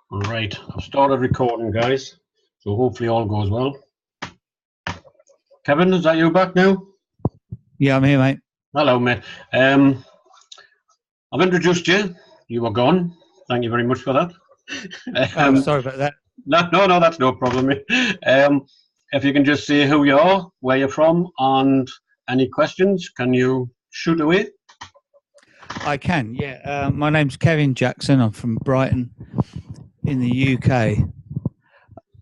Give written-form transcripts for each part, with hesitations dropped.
All right, I've started recording, guys, so hopefully all goes well. Kevin, is that you back now? Yeah, I'm here, mate. Hello, mate. I've introduced you. You were gone. Thank you very much for that. Sorry about that. No, that's no problem, mate. If you can just say who you are, where you're from, and any questions, can you shoot away? I can, yeah. My name's Kevin Jackson. I'm from Brighton in the UK.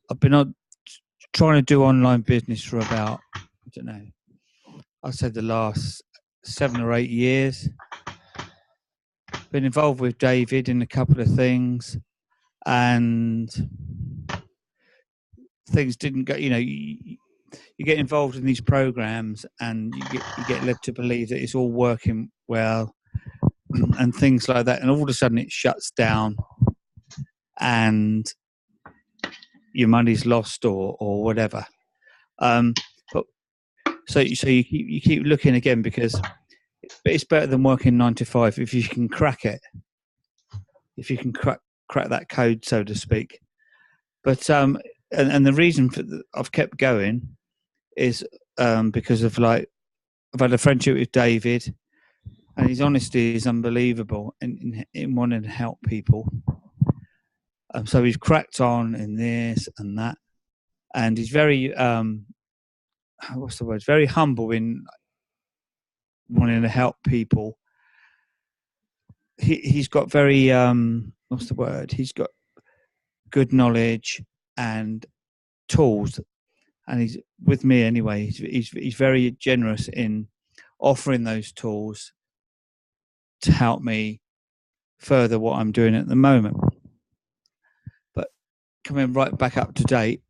I've been trying to do online business for about, I said the last 7 or 8 years. Been involved with David in a couple of things, and things didn't go, you get involved in these programs and you get led to believe that it's all working well and things like that, and all of a sudden it shuts down and your money's lost or whatever. But so you keep looking again, because it's better than working 9 to 5 if you can crack it, if you can crack that code, so to speak. But and the reason I've kept going is because of, like, I've had a friendship with David, and his honesty is unbelievable in wanting to help people. So he's cracked on in this and that, and he's very very humble in wanting to help people. He's got very he's got good knowledge and tools, and he's with me anyway. He's very generous in offering those tools to help me further what I'm doing at the moment. But coming right back up to date,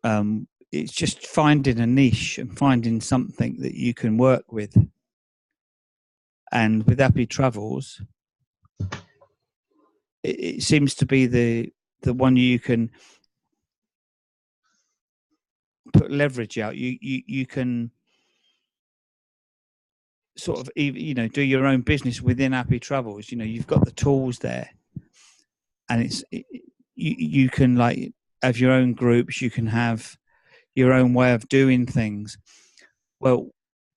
it's just finding a niche and finding something that you can work with. And with Appi Travels, it seems to be the one you can put leverage out. You can sort of, do your own business within Appi Travels. You've got the tools there, and you can, like, have your own groups. You can have your own way of doing things. Well,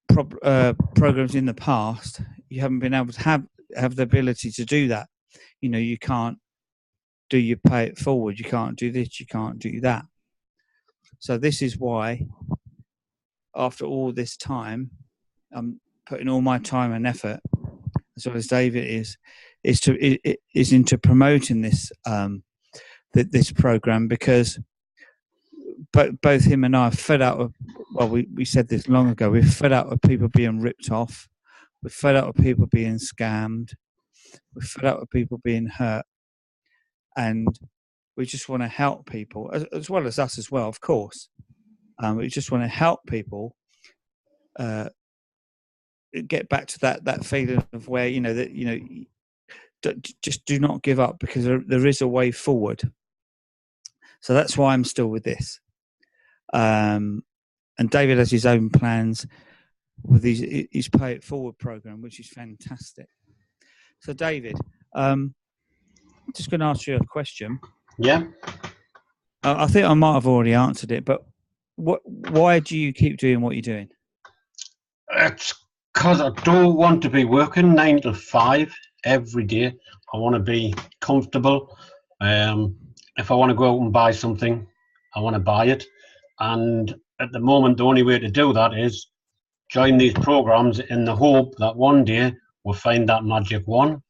programs in the past, you haven't been able to have the ability to do that. You can't do your pay it forward. You can't do this. You can't do that. So this is why, after all this time, I'm putting all my time and effort, as well as David is into promoting this this program, because both him and I are fed out of, well, we said this long ago, we're fed out of people being ripped off, we're fed out of people being scammed, we're fed out of people being hurt, and we just want to help people, as well as us as well, of course. We just want to help people get back to that feeling of where, just do not give up, because there is a way forward. So that's why I'm still with this. And David has his own plans with his Pay It Forward program, which is fantastic. So David, I'm just going to ask you a question. Yeah. I think I might have already answered it, but why do you keep doing what you're doing? It's because I don't want to be working 9 to 5 every day. I want to be comfortable. If I want to go out and buy something, I want to buy it. And at the moment, the only way to do that is join these programs in the hope that one day we'll find that magic one.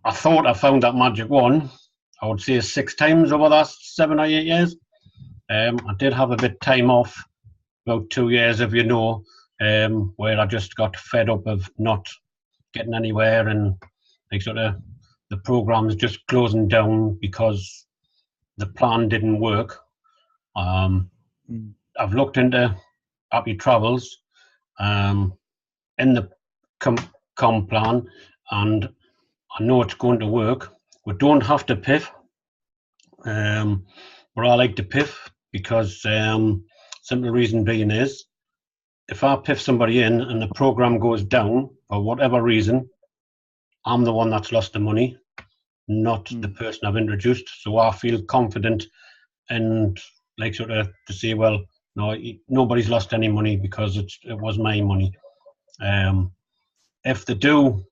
I thought I found that magic one, I would say 6 times over the last 7 or 8 years. I did have a bit of time off, about 2 years, if you know, where I just got fed up of not getting anywhere, and like sort of the program's just closing down because the plan didn't work. I've looked into Appi Travels in the com plan, and I know it's going to work. We don't have to piff, but I like to piff because simple reason being is, if I piff somebody in and the program goes down for whatever reason, I'm the one that's lost the money. not the person I've introduced. So I feel confident and like sort of to say, well, no, nobody's lost any money because it was my money. If they do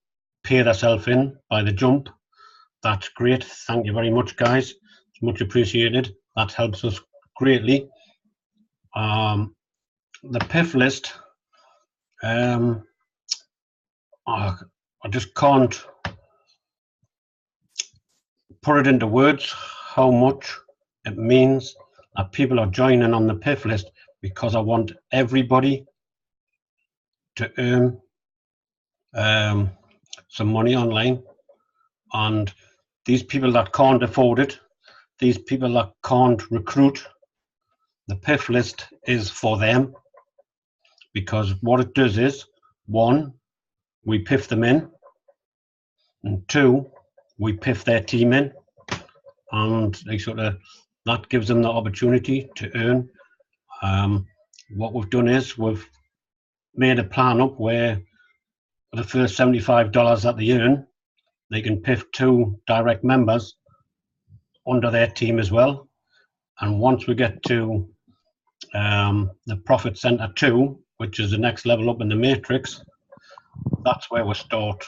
pay themselves in by the jump, that's great. Thank you very much, guys. It's much appreciated. That helps us greatly. The PIF list, I just can't put it into words how much it means that people are joining on the PIF list, because I want everybody to earn some money online. And these people that can't afford it, these people that can't recruit, the PIF list is for them, because what it does is, one, we PIF them in, and two, we PIF their team in, and they sort of, that gives them the opportunity to earn. What we've done is we've made a plan up where for the first $75 that they earn, they can PIF 2 direct members under their team as well. And once we get to the Profit Center 2, which is the next level up in the matrix, that's where we start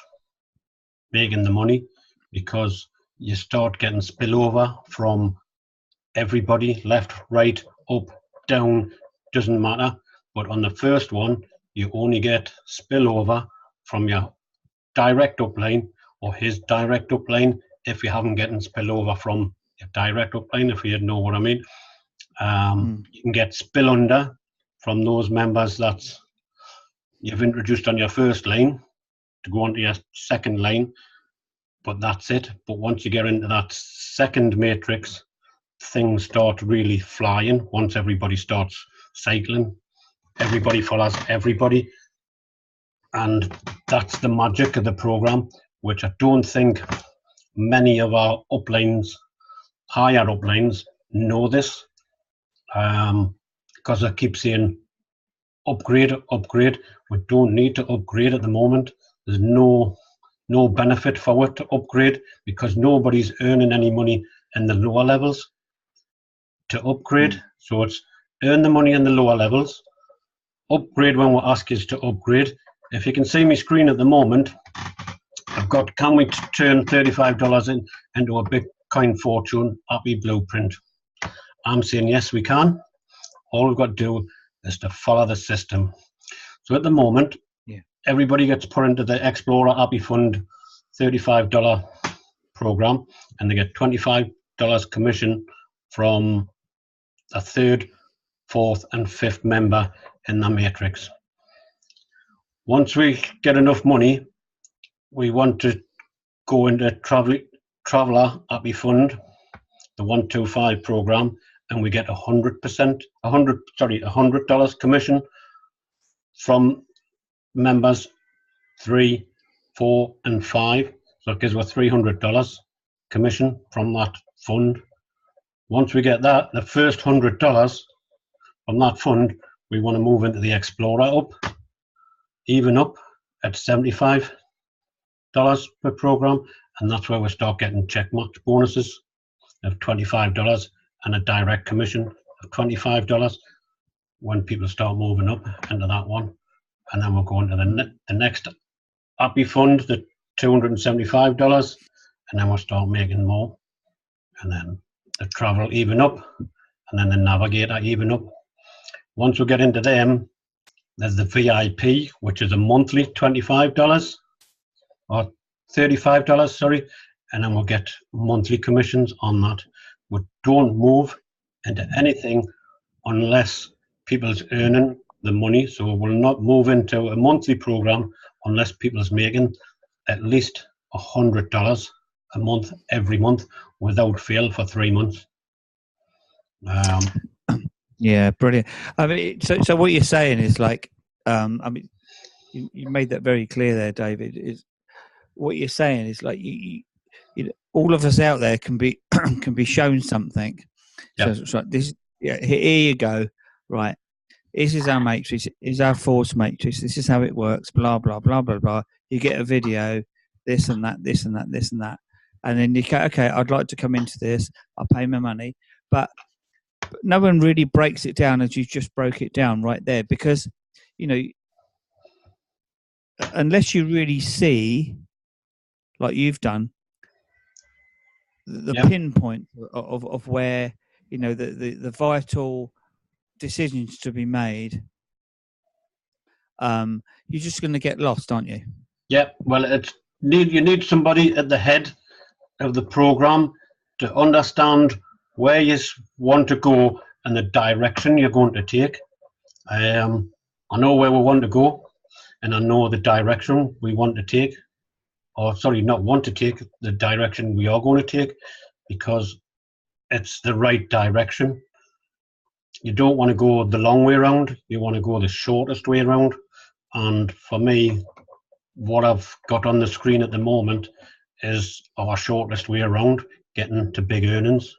making the money, because you start getting spillover from everybody, left, right, up, down, doesn't matter. But on the first one, you only get spillover from your direct upline or his direct upline, if you haven't getting spillover from your direct upline, if you know what I mean. You can get spill under from those members that you've introduced on your first line to go onto your second line, but that's it. But once you get into that second matrix, things start really flying. Once everybody starts cycling, everybody follows everybody, and that's the magic of the program, which I don't think many of our uplines, higher uplines, know this, because I keep saying upgrade, upgrade. We don't need to upgrade at the moment. There's no benefit for it to upgrade, because nobody's earning any money in the lower levels to upgrade. So it's earn the money in the lower levels, upgrade when we ask you to upgrade. If you can see my screen at the moment, I've got, can we turn $35 into a Bitcoin fortune, Appi blueprint? I'm saying yes, we can. All we've got to do is to follow the system. So at the moment, everybody gets put into the Explorer Appi Fund $35 program, and they get $25 commission from the third, fourth, and fifth member in the matrix. Once we get enough money, we want to go into Traveler Appi Fund, the 125 program, and we get $100 commission from members 3, 4, and 5. So it gives us $300 commission from that fund. Once we get that, the first $100 from that fund, we want to move into the Explorer up, even up at $75 per program, and that's where we start getting checkmark bonuses of $25 and a direct commission of $25 when people start moving up into that one. And then we'll go into the next Appi Fund, the $275, and then we'll start making more. And then the Travel even up, and then the Navigator even up. Once we get into them, there's the VIP, which is a monthly $25 or $35, sorry, and then we'll get monthly commissions on that. We don't move into anything unless people's earning the money. So we'll not move into a monthly program unless people's making at least $100 a month every month without fail for 3 months. Yeah, brilliant. I mean, so what you're saying is like, I mean, you made that very clear there, David. Is what you're saying is like you all of us out there can be can be shown something. Yep. So it's like this. Yeah, here you go. Right, this is our matrix. Is our force matrix. This is how it works. Blah blah blah blah blah. You get a video. This and that. This and that. This and that. and then you go, okay, I'd like to come into this. I'll pay my money, but no one really breaks it down as you just broke it down right there, because unless you really see, like you've done, the pinpoint of where the vital decisions to be made, you're just going to get lost, aren't you? Yeah, well, you need somebody at the head of the program to understand where you want to go and the direction you're going to take. I know where we want to go, and I know the direction we want to take, or sorry, not want to take, the direction we are going to take, because it's the right direction. You don't want to go the long way around, you want to go the shortest way around. And for me, what I've got on the screen at the moment is our shortest way around getting to big earnings.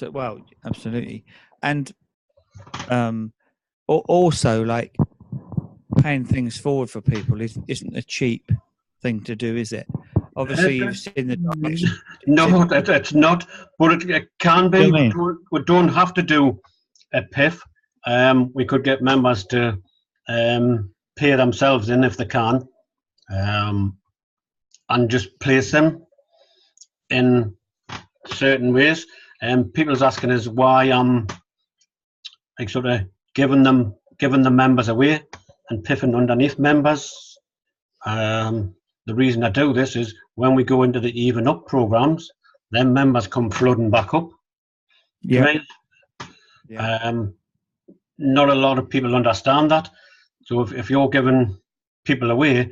Well, absolutely. And also, like, paying things forward for people isn't a cheap thing to do, is it? Obviously, you've seen the direction. No, it's not, but it can be. We don't have to do a PIF. We could get members to pay themselves in if they can, and just place them in certain ways. People's asking us why I'm like sort of giving the members away and piffing underneath members. The reason I do this is when we go into the even up programs, then members come flooding back up. Yeah. Not a lot of people understand that. So if you're giving people away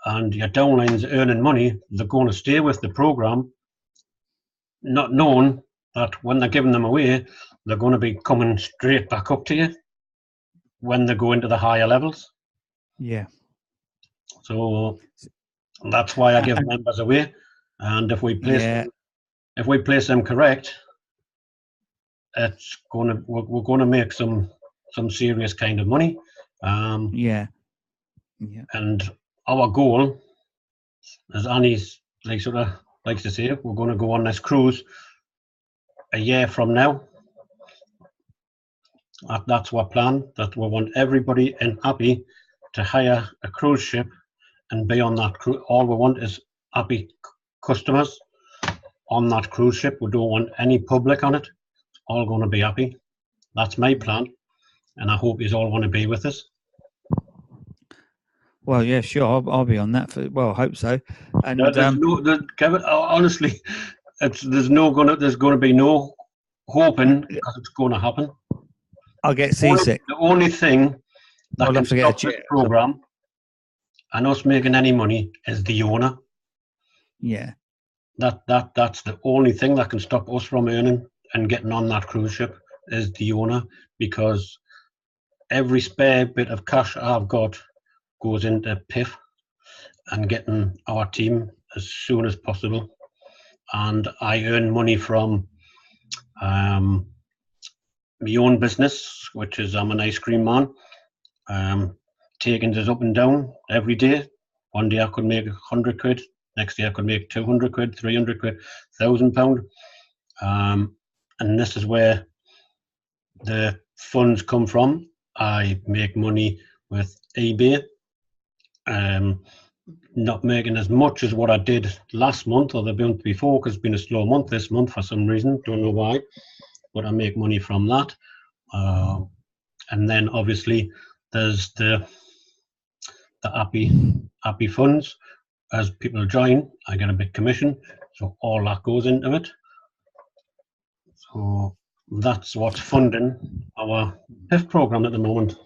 and your downline's earning money, they're going to stay with the program, not knowing that when they're giving them away, they're going to be coming straight back up to you when they go into the higher levels. Yeah. So that's why I give members away, and if we place them correct, we're going to make some serious kind of money. And our goal, as Annie's likes to say, we're going to go on this cruise a year from now. That's our plan. That we want everybody in Appi to hire a cruise ship and be on that cruise. All we want is Appi customers on that cruise ship. We don't want any public on it. It's all going to be Appi. That's my plan, and I hope you all want to be with us. Well, yeah, sure. I'll be on that. I hope so. And Kevin, honestly, there's going to be no hoping because it's going to happen. I'll get seasick. The only thing that can stop this program and us making any money is the owner. Yeah. That's the only thing that can stop us from earning and getting on that cruise ship is the owner, because every spare bit of cash I've got goes into PIF and getting our team as soon as possible. And I earn money from my own business, which is I'm an ice cream man, taking it up and down every day. One day I could make 100 quid, next day I could make 200 quid, 300 quid, £1,000. And this is where the funds come from. I make money with eBay, not making as much as what I did last month or the month before, because it's been a slow month this month for some reason, don't know why, but I make money from that. And then obviously there's the Appi funds. As people join, I get a big commission, so all that goes into it. So that's what's funding our PIF program at the moment.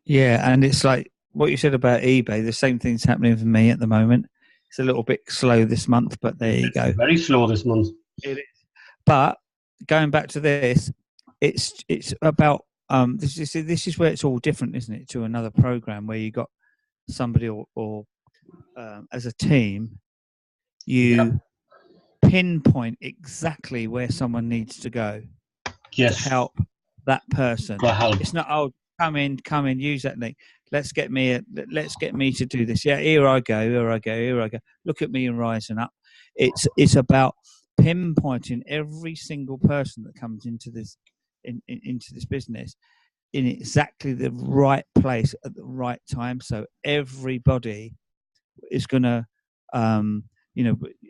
Yeah, and it's like what you said about eBay, the same thing's happening for me at the moment. It's a little bit slow this month, but there you go. Very slow this month. It is. But going back to this, it's about this is where it's all different, isn't it, to another program where you got somebody or as a team, you pinpoint exactly where someone needs to go to help that person. It's not, come in, use that link. let's get me to do this. Yeah, here I go. Look at me and rising up. It's about pinpointing every single person that comes into this into this business in exactly the right place at the right time, so everybody is going to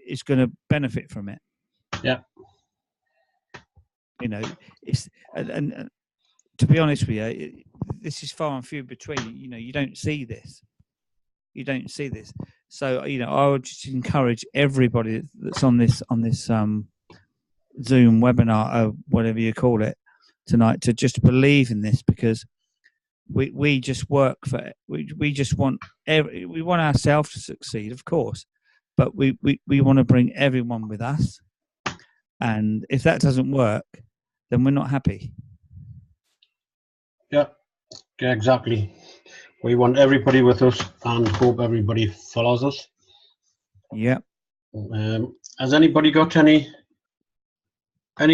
is going to benefit from it. Yeah. It's and to be honest with you, this is far and few between. You don't see this. So I would just encourage everybody that's on this Zoom webinar or whatever you call it tonight to just believe in this, because we just work for we just want we want ourselves to succeed, of course, but we want to bring everyone with us, and if that doesn't work, then we're not happy. Yeah, exactly. We want everybody with us and hope everybody follows us. Yeah. Has anybody got any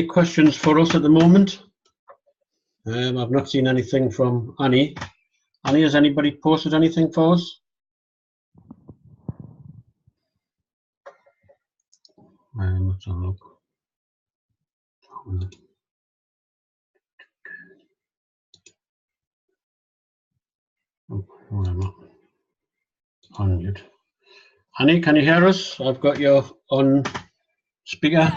questions for us at the moment? I've not seen anything from Annie. Annie, has anybody posted anything for us? Let's have a look. Whatever. Unmute. Annie, can you hear us? I've got you on speaker.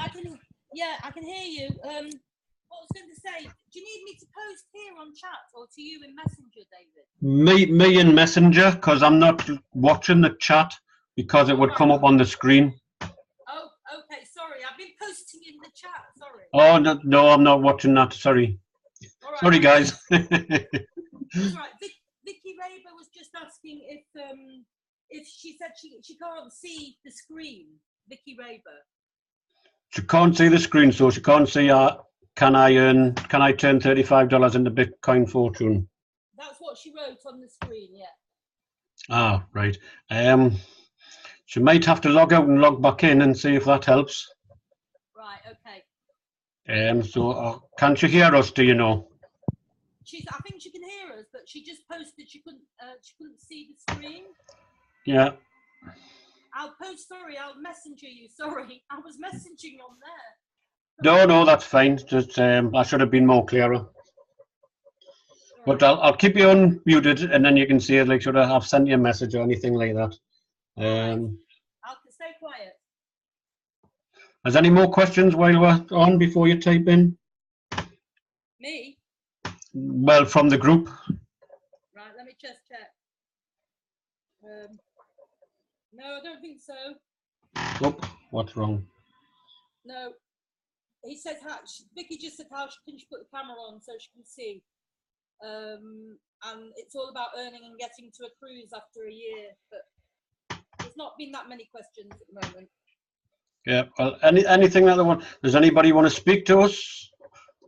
Yeah, I can hear you. What I was going to say, do you need me to post here on chat or to you in Messenger, David? Me in Messenger, because I'm not watching the chat because it would come up on the screen. Oh, okay. Sorry, I've been posting in the chat. Sorry. Oh no, I'm not watching that. Sorry. Right. Sorry, guys. That's right. Vicky Raber was just asking if she said she can't see the screen. Vicky Raber. She can't see the screen, so she can't see. Can I turn $35 into Bitcoin fortune? That's what she wrote on the screen. Yeah. Ah, right. She might have to log out and log back in and see if that helps. Right. Okay. So can she hear us? Do you know? I think she can hear us, but she just posted she couldn't see the screen. Yeah. I'll messenger you. Sorry, I was messaging on there. No, that's fine. Just I should have been more clearer. But I'll keep you unmuted, and then you can see it. Like, should I have sent you a message or anything like that? I'll stay quiet. Has any more questions while we're on before you type in? Me? Well, from the group. Right, let me just check. No, I don't think so. Oh, what's wrong? No. He says, Vicky just said, how can she put the camera on so she can see? And it's all about earning and getting to a cruise after a year, but there's not been that many questions at the moment. Yeah, well, anything that they want. Does anybody want to speak to us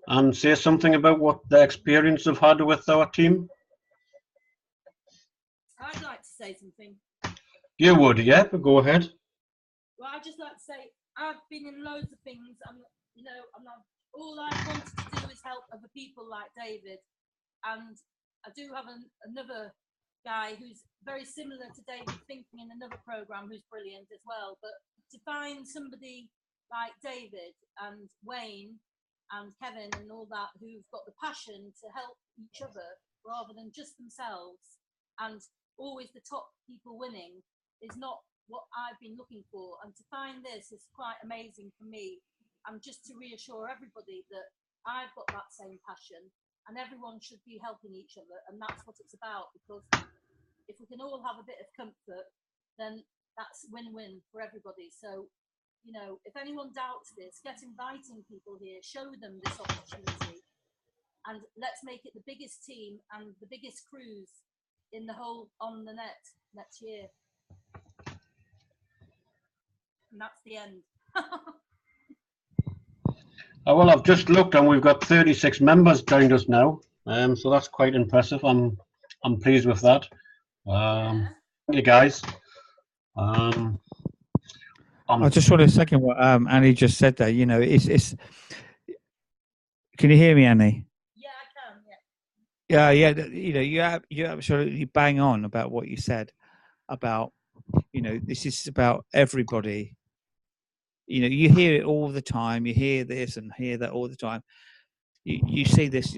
and say something about what their experience have had with our team? I'd like to say something. You would, yeah, but go ahead. Well, I'd just like to say I've been in loads of things, and all I wanted to do is help other people like David, and I do have another guy who's very similar to David, thinking in another program, who's brilliant as well. But to find somebody like David and Wayne and Kevin and all that, who've got the passion to help each other rather than just themselves, and always the top people winning, is not what I've been looking for. And to find this is quite amazing for me, and just to reassure everybody that I've got that same passion and everyone should be helping each other, and that's what it's about. Because if we can all have a bit of comfort, then that's win-win for everybody. So, if anyone doubts this, get inviting people here, show them this opportunity, and let's make it the biggest team and the biggest cruise in the whole on the net next year. And that's the end. Well, I've just looked and we've got 36 members joined us now. So that's quite impressive. I'm pleased with that. Thank you, guys. I just want to second what Annie just said there. It's. Can you hear me, Annie? Yeah, I can. Yeah. Yeah, yeah. You know, you absolutely bang on about what you said about, you know, this is about everybody. You know, you hear it all the time. You hear this and hear that all the time. You see this.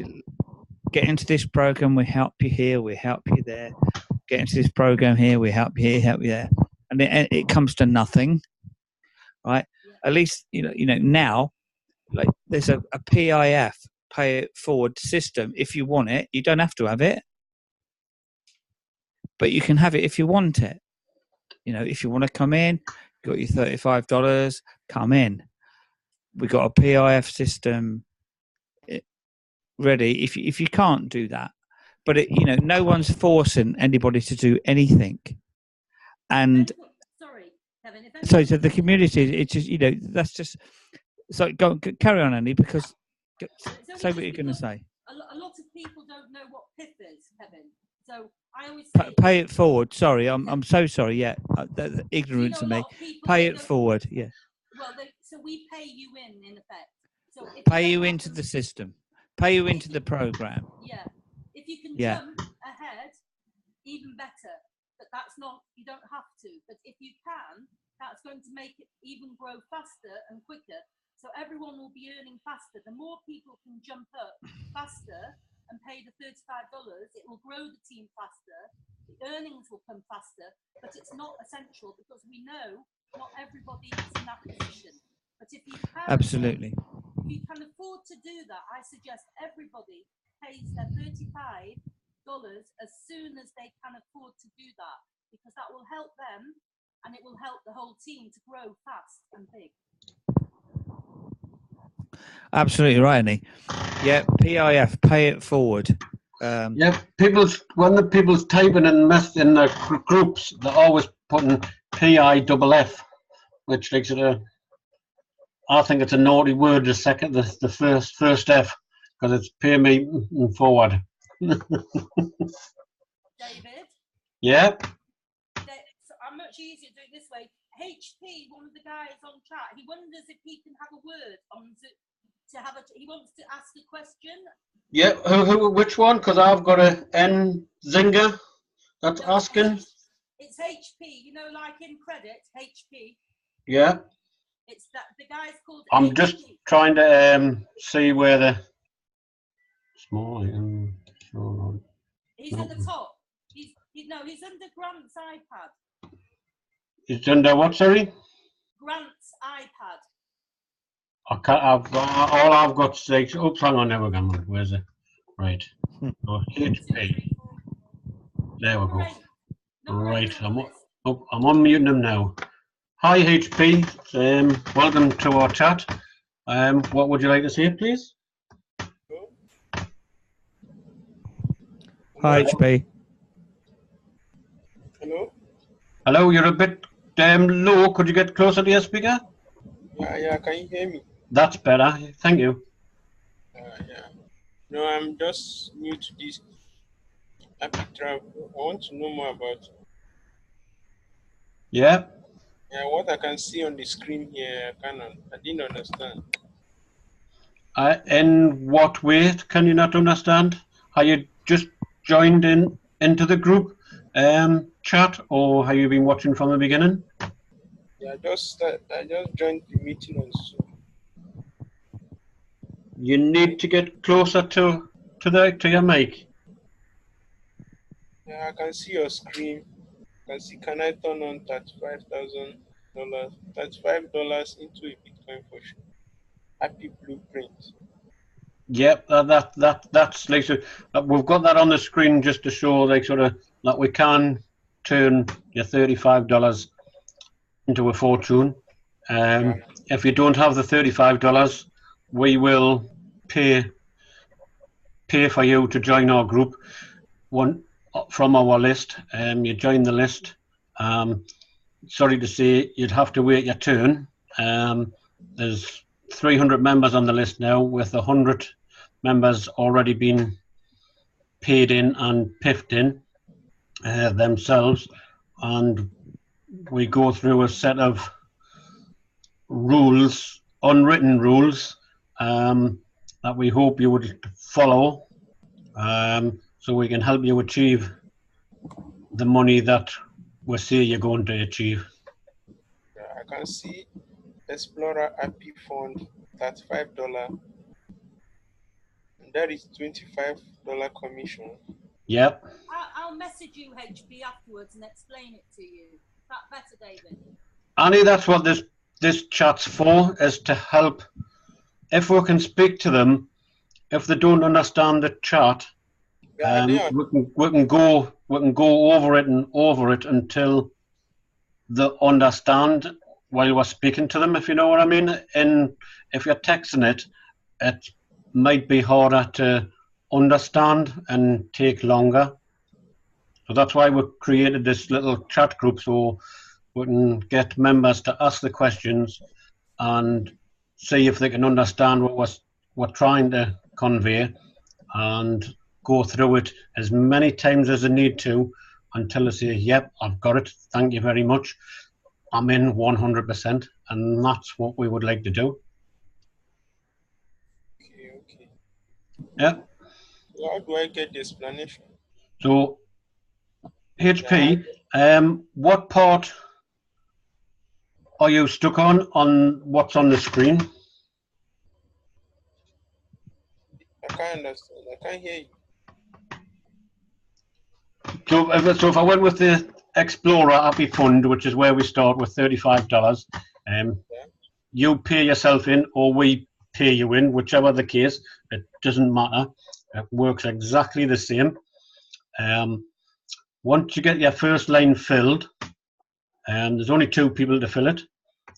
Get into this program. We help you here. We help you there. Get into this program here. We help you here. Help you there. And it comes to nothing, right? At least you know now. Like there's a PIF, pay it forward system. If you want it, you don't have to have it, but you can have it if you want it. You know, if you want to come in, got your $35, come in. We got a PIF system ready. If you can't do that, but you know, no one's forcing anybody to do anything. And sorry, Kevin. so the community, it's just, you know, that's just. So carry on, Andy, because say what you're going to say. A lot of people don't know what PIF is, Kevin. So I always say pay it forward. Sorry, I'm so sorry. Yeah, the ignorance of me. Pay it forward. Yeah. Well, so we pay you in effect. So pay you into the system. Pay you into the program. Yeah. If you can jump ahead, even better. But that's not. You don't have to. But if you can, that's going to make it even grow faster and quicker. So everyone will be earning faster. The more people can jump up faster and pay the $35, it will grow the team faster. The earnings will come faster, but it's not essential because we know not everybody is in that position. But if you can, absolutely, if you can afford to do that, I suggest everybody pays their $35 as soon as they can afford to do that, because that will help them and it will help the whole team to grow fast and big. Absolutely right, Annie. Yeah, PIF, pay it forward. Yeah, when the people's typing in the groups, they're always putting PIFF, which makes it I think it's a naughty word. The first F, because it's pay me forward. David. Yeah. So I'm much easier to do it this way. HP, one of the guys on chat, he wonders if he can have a word on he wants to ask a question. Yeah, which one? Because I've got a N Zinger that's asking. It's HP, you know, like in credit, HP. Yeah. It's that the guy's called. I'm HP. just trying to see where the small. He's at the top. He's under Grant's iPad. He's under what? Sorry. Grant's iPad. All I've got to say. Oops, hang on, there we go. Where's it? Right. Oh, HP. There we go. Right, I'm unmuting them now. Hi HP, welcome to our chat. What would you like to say, please? Hi HP. Hello. Hello, you're a bit low. Could you get closer to your speaker? Yeah. Can you hear me? That's better. Thank you. Yeah. No, I'm just new to this Appi Travel. I want to know more about. Yeah. Yeah, what I can see on the screen here, I didn't understand. In what way can you not understand? Have you just joined into the group chat, or have you been watching from the beginning? Yeah, I just joined the meeting on Zoom. You need to get closer to your mic. Yeah, I can see your screen. I can see, can I turn on $35,000 into a Bitcoin for sure? Appi Blueprint. Yep, that's like we've got that on the screen just to show that we can turn your $35 into a fortune. If you don't have the $35, we will pay for you to join our group. One from our list. You join the list. Sorry to say, you'd have to wait your turn. There's 300 members on the list now, with 100 members already been paid in and piffed in themselves, and we go through a set of rules, unwritten rules, that we hope you would follow. so we can help you achieve the money that we say you're going to achieve. I can see Explorer Appi Fund $35. And that is $25 commission. Yep. I'll message you, HB, afterwards and explain it to you. That better, David? Annie, that's what this chat's for, is to help. If we can speak to them, if they don't understand the chat, we can go over it and over it until they understand while we're speaking to them, if you know what I mean. And if you're texting it, it might be harder to understand and take longer. So that's why we created this little chat group, so we can get members to ask the questions and see if they can understand what we're trying to convey, and go through it as many times as they need to until they say, yep, I've got it, thank you very much, I'm in 100%, and that's what we would like to do. Okay. Yeah. So how do I get the explanation? So, HP, what part are you stuck on what's on the screen? I can't understand. I can't hear you. So if I went with the Explorer Appi Fund, which is where we start with $35, you pay yourself in or we pay you in, whichever the case, it doesn't matter. It works exactly the same. Once you get your first line filled, there's only 2 people to fill it,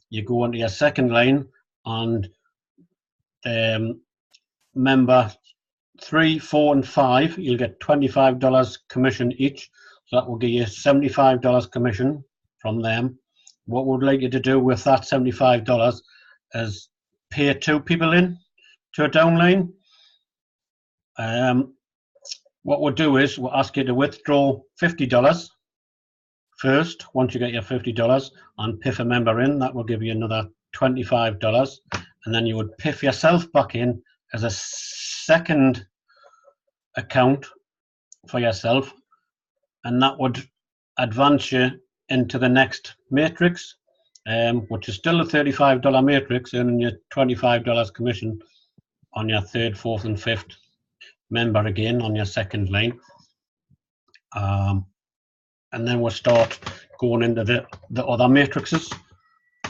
you go onto your second line, and member 3, 4, and 5, you'll get $25 commission each. So that will give you $75 commission from them. What we'd like you to do with that $75 is pay 2 people in to a downline. What we'll do is we'll ask you to withdraw $50 first, once you get your $50, and piff a member in. That will give you another $25, and then you would piff yourself back in as a second account for yourself, and that would advance you into the next matrix, which is still a $35 matrix, earning you $25 commission on your 3rd, 4th, and 5th member again on your second line. And then we'll start going into the other matrices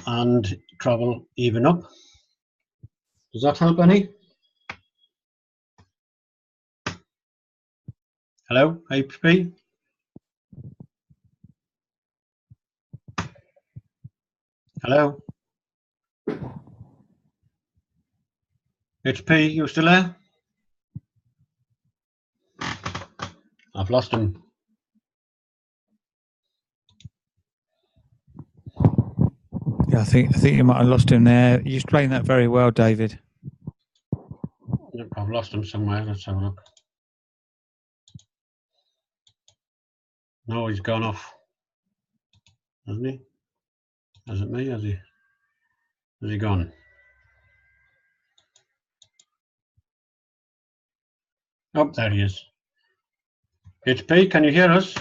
and travel even up. Does that help any? Hello, HP? Hello? HP, you still there? I've lost him. Yeah, I think you might have lost him there. You explained that very well, David. Yep, I've lost him somewhere. Let's have a look. No, he's gone off. Hasn't he? Is it me? Has he gone? Oh, there he is. HP, can you hear us?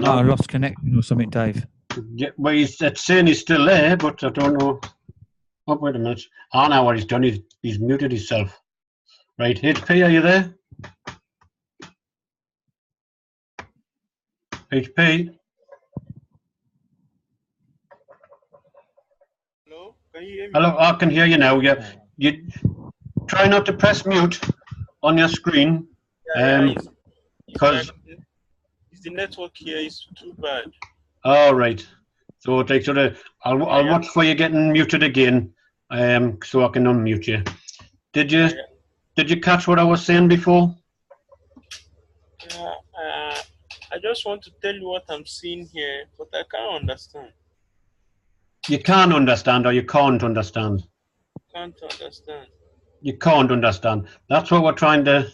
I lost connection or something, Dave. Yeah, well, it's saying he's still there, but I don't know. Oh, wait a minute. I know what he's done. He's muted himself. Right, HP, are you there? HP? Hello? Can you hear me? Hello, I can hear you now. Yeah, you try not to press mute on your screen, because the network here is too bad. All right. So it takes sort of. I'll watch for you getting muted again, so I can unmute you. Did you catch what I was saying before? I just want to tell you what I'm seeing here, but I can't understand. You can understand, or you can't understand? Can't understand. You can't understand. That's what we're trying to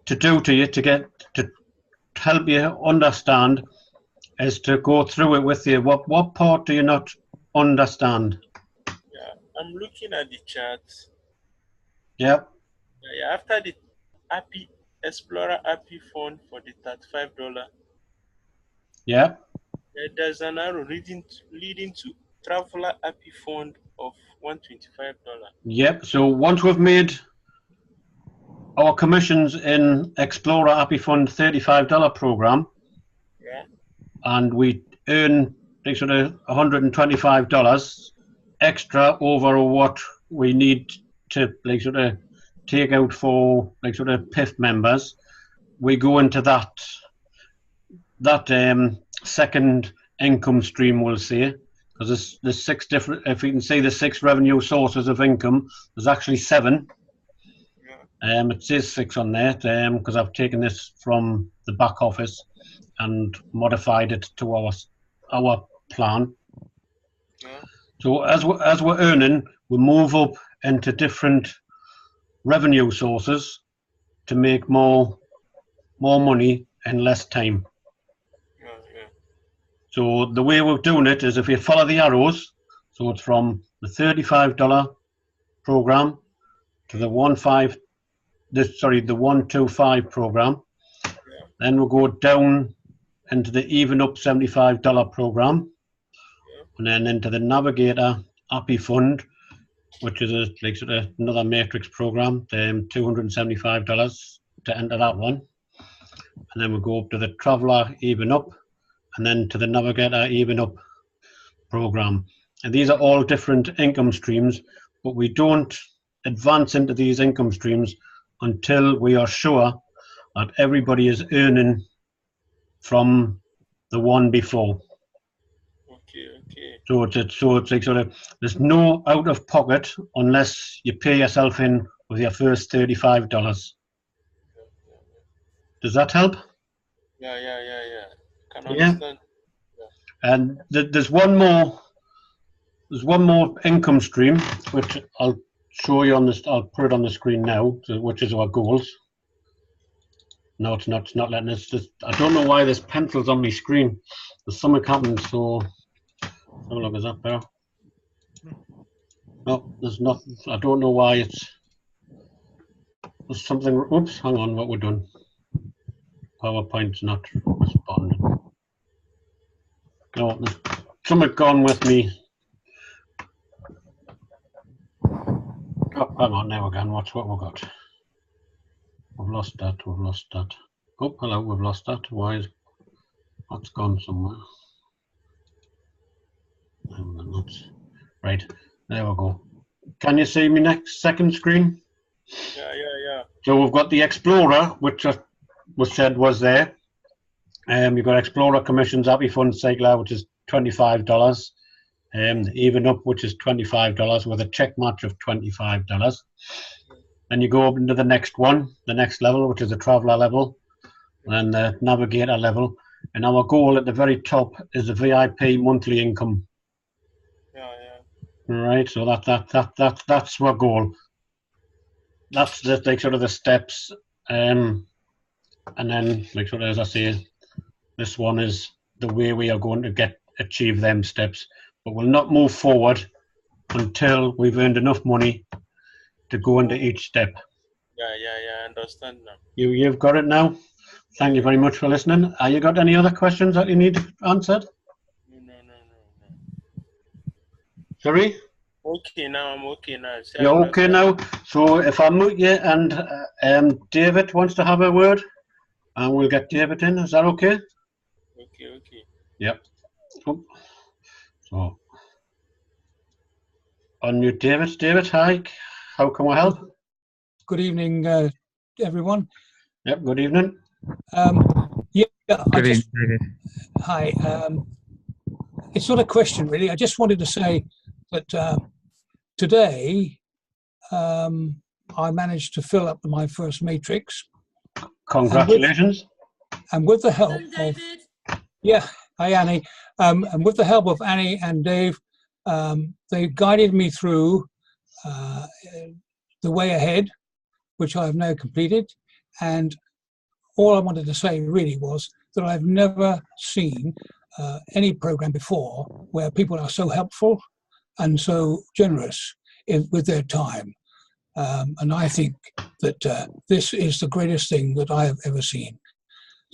to do to you to help you understand is to go through it with you. What part do you not understand? Yeah, I'm looking at the chart. Yeah. Yeah, after the Appi Explorer Appi fund for the $35. Yeah. There's an arrow leading to Traveler Appi fund of $125. Yep. So once we've made our commissions in Explorer Happy Fund $35 program, Yeah. and we earn like sort of $125 extra over what we need to like sort of take out for like sort of PIF members, we go into that second income stream, we'll say, because there's 6 different, if you can see the 6 revenue sources of income, there's actually 7. It says 6 on there because I've taken this from the back office and modified it to our plan. Yeah. So as we're earning, we move up into different revenue sources to make more money in less time. Yeah. So the way we're doing it is if you follow the arrows, so it's from the $35 program to the 125 program. Yeah. Then we'll go down into the even up $75 program, and then into the Navigator Appy Fund, which is like sort of another matrix program, $275 to enter that one. And then we'll go up to the Traveller Even Up, and then to the Navigator Even Up program. And these are all different income streams, but we don't advance into these income streams until we are sure that everybody is earning from the one before. Okay. So it's like sort of, there's no out of pocket unless you pay yourself in with your first $35. Does that help? Yeah. Can Yeah. understand. And there's one more income stream which I'll show you on this. I'll put it on the screen now, which is our goals. No, it's not letting us. I don't know why there's pencils on my screen. There's something happened, so have a look. Is that better? No, there's nothing. I don't know why there's something. Oops, hang on. What we're doing? PowerPoint's not responding. No, there's something gone with me. Oh, hang on now again. Watch what we've got. We've lost that. Oh, hello, we've lost that. Why is that's gone somewhere? Right, there we go. Can you see me second screen? Yeah. So we've got the Explorer, which was said was there. You've got Explorer Commissions Happy Fund Cycler, which is $25. Even Up, which is $25 with a check match of $25. Then you go up into the next one, the next level, which is the Traveller level, and the Navigator level. And our goal at the very top is the VIP monthly income. Yeah. Right, so that's our goal. That's like sort of the steps, and then like sort of as I say, this one is the way we are going to achieve them steps. But we'll not move forward until we've earned enough money to go into each step. Yeah, I understand now. You've got it now. Thank you very much for listening. You got any other questions that you need answered? No. Sorry? Okay, now I'm okay now. You're okay now? So if I mute you and David wants to have a word, and we'll get David in. Is that okay? Okay. Yep. So, unmute David. David, hi. How can we help? Good evening, everyone. Yep, good evening. Good evening, David. Hi. It's not a question, really. I just wanted to say that today I managed to fill up my first matrix. Congratulations. And with the help Well done, of... David. Yeah, hi, Annie. And with the help of Annie and Dave, they guided me through the way ahead, which I have now completed. And all I wanted to say really was that I've never seen any program before where people are so helpful and so generous with their time. And I think that this is the greatest thing that I have ever seen.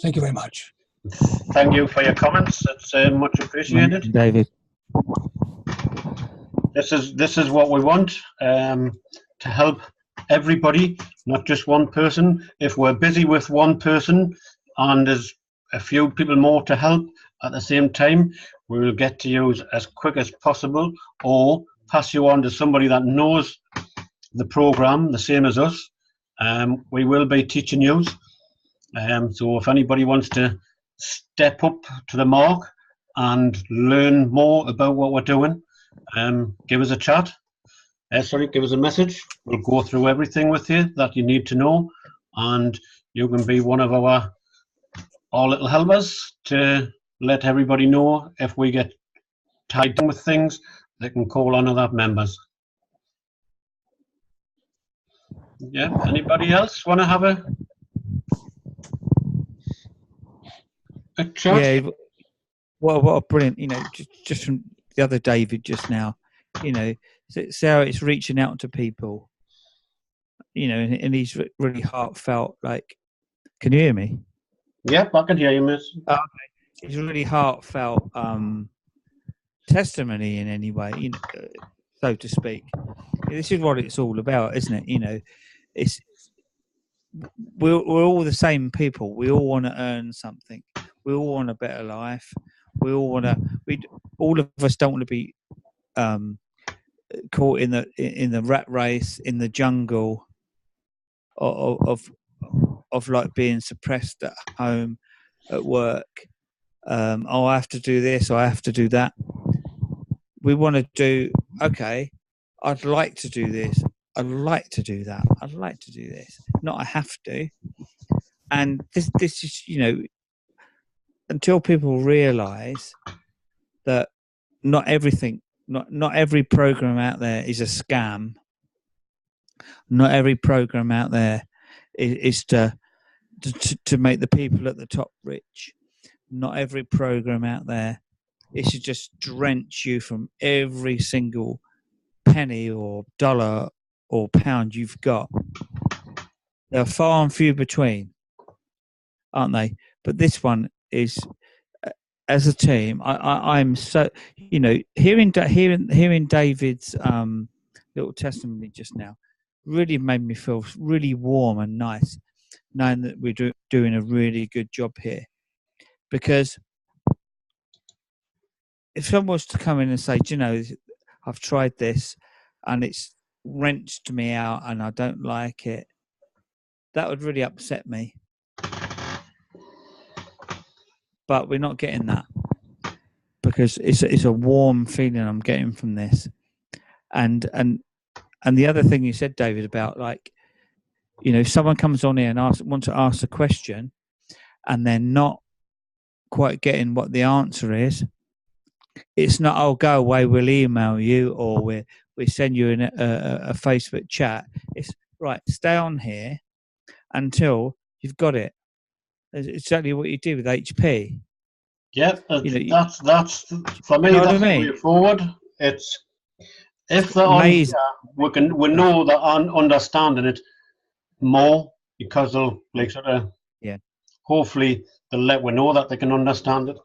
Thank you very much. Thank you for your comments. It's much appreciated. David. This is what we want, to help everybody, not just one person. If we're busy with one person and there's a few people more to help at the same time, we will get to you as quick as possible, or pass you on to somebody that knows the program the same as us. We will be teaching you. So if anybody wants to step up to the mark and learn more about what we're doing, give us a chat. Give us a message. We'll go through everything with you that you need to know, and you can be one of our little helpers to let everybody know if we get tied in with things. They can call on other members. Yeah. Anybody else want to have a chat? Yeah. What a brilliant, just from the other David just now, Sarah, it's reaching out to people, and he's really heartfelt. Like, can you hear me? Yep, I can hear you, miss. Okay. It's really heartfelt testimony in any way, so to speak. This is what it's all about, isn't it? It's we're all the same people. We all want to earn something. We all want a better life. We all want to. All of us don't want to be caught in the rat race, in the jungle of like being suppressed at home, at work. I have to do this, or I have to do that. We want to do, okay, I'd like to do this, I'd like to do that, I'd like to do this, not I have to. And this is, until people realise that not every program out there is a scam. Not every program out there is to make the people at the top rich. Not every program out there is to just drench you from every single penny or dollar or pound you've got. They're far and few between, aren't they? But this one is, as a team, I'm so, hearing David's little testimony just now really made me feel really warm and nice, knowing that we're doing a really good job here. Because if someone was to come in and say, I've tried this and it's wrenched me out and I don't like it, that would really upset me. But we're not getting that, because it's a warm feeling I'm getting from this. And the other thing you said, David, about if someone comes on here and wants to ask a question and they're not quite getting what the answer is, it's not, oh, go away, we'll email you, or we send you a Facebook chat. It's right, stay on here until you've got it. It's exactly what you did with HP. Yeah, that's for me. That's the way forward. It's if they're on, we know they're understanding it more, because they'll hopefully they'll let we know that they can understand it.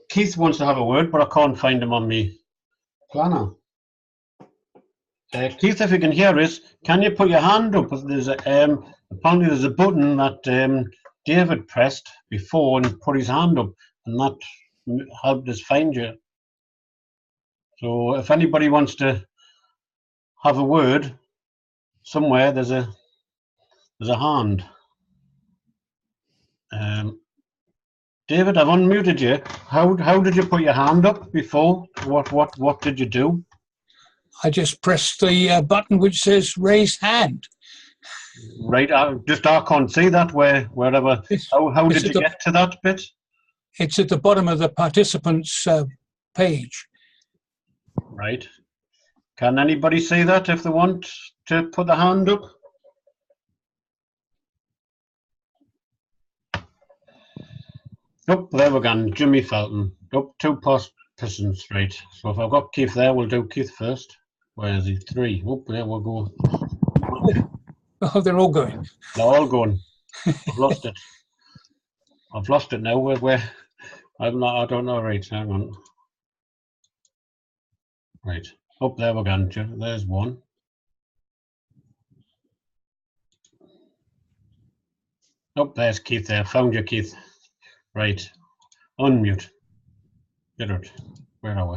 Keith wants to have a word, but I can't find him on me planner. Keith, if you can hear us, can you put your hand up? There's apparently there's a button that David pressed before and put his hand up, and that helped us find you. So if anybody wants to have a word somewhere, there's a hand. David, I've unmuted you. How did you put your hand up before? What did you do? I just pressed the button which says raise hand. Right, I can't see that wherever. How did you get to that bit? It's at the bottom of the participants page. Right. Can anybody see that if they want to put the hand up? Oh, there we go. Jimmy Felton. Oh, 2 persons, right. So if I've got Keith there, we'll do Keith first. Where is he? 3. Oh, there we'll go. Oh, they're all going. They're all going. I've lost it. I've lost it now. Where? I'm not. I don't know. Right. Hang on. Right. Oh, there we go. There's 1. Oh, there's Keith there. Found you, Keith. Right. Unmute. Get out. Where are we?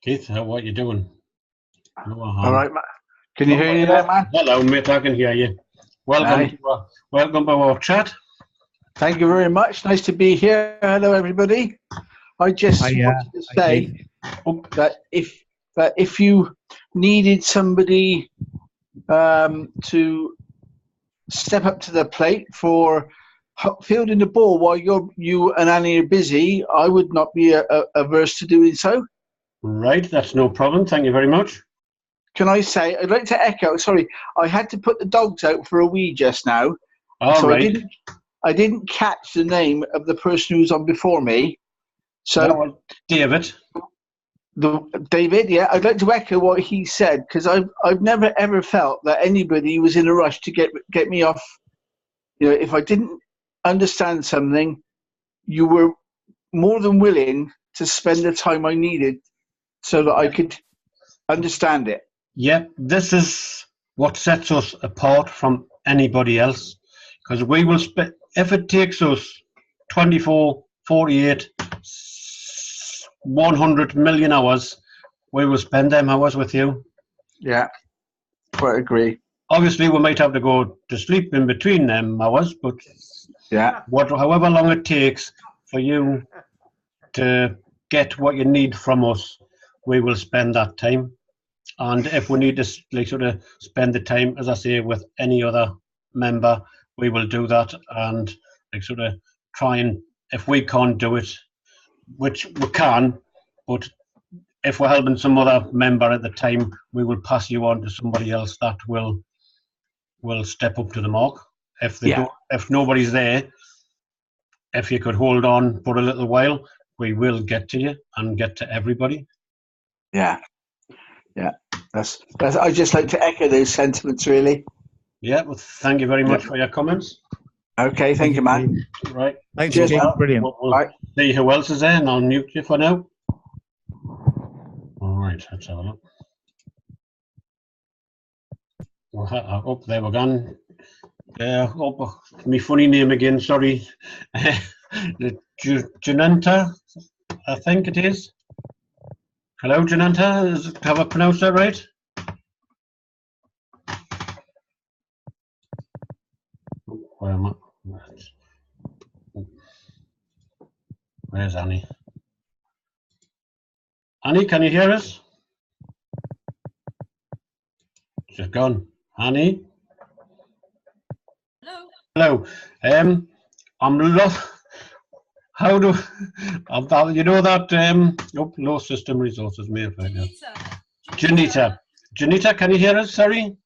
Keith, what you doing? No, All right, Matt. Can you hear me there, man? Hello, mate. I can hear you. Welcome. Welcome to our chat. Thank you very much. Nice to be here. Hello, everybody. I just wanted to say that if you needed somebody to step up to the plate for fielding the ball while you and Annie are busy, I would not be averse to doing so. Right, that's no problem. Thank you very much. Can I say, I'd like to echo, sorry, I had to put the dogs out for a wee just now. All so right. I didn't catch the name of the person who was on before me. So David. David, yeah, I'd like to echo what he said, because I've never ever felt that anybody was in a rush to get me off. You know, if I didn't understand something, you were more than willing to spend the time I needed so that I could understand it. Yep, this is what sets us apart from anybody else, because we will spend, if it takes us 24, 48, 100 million hours, we will spend them hours with you. Yeah, quite agree. Obviously, we might have to go to sleep in between them hours, but yeah, however long it takes for you to get what you need from us, we will spend that time. And if we need to sort of spend the time, as I say, with any other member, we will do that and sort of try and, if we can't do it, which we can, but if we're helping some other member at the time, we will pass you on to somebody else that will step up to the mark. If they don't, if nobody's there, if you could hold on for a little while, we will get to you and get to everybody. Yeah. That's. I just like to echo those sentiments, really. Yeah. Well, thank you very much for your comments. Okay, thank you, man. Right. Thanks, Cheers, Keith. Brilliant. We'll see who else is there, and I'll mute you for now. All right, let's have a look. Oh, there we're gone. Oh, my funny name again, sorry. Jananta, I think it is. Hello, Jananta. Have I pronounced that right? Where am I? Where's Annie? Annie, can you hear us? She's gone. Annie? Hello. Hello. I'm lost. How do you know that? Low system resources may have found out. Janita, can you hear us? Sorry.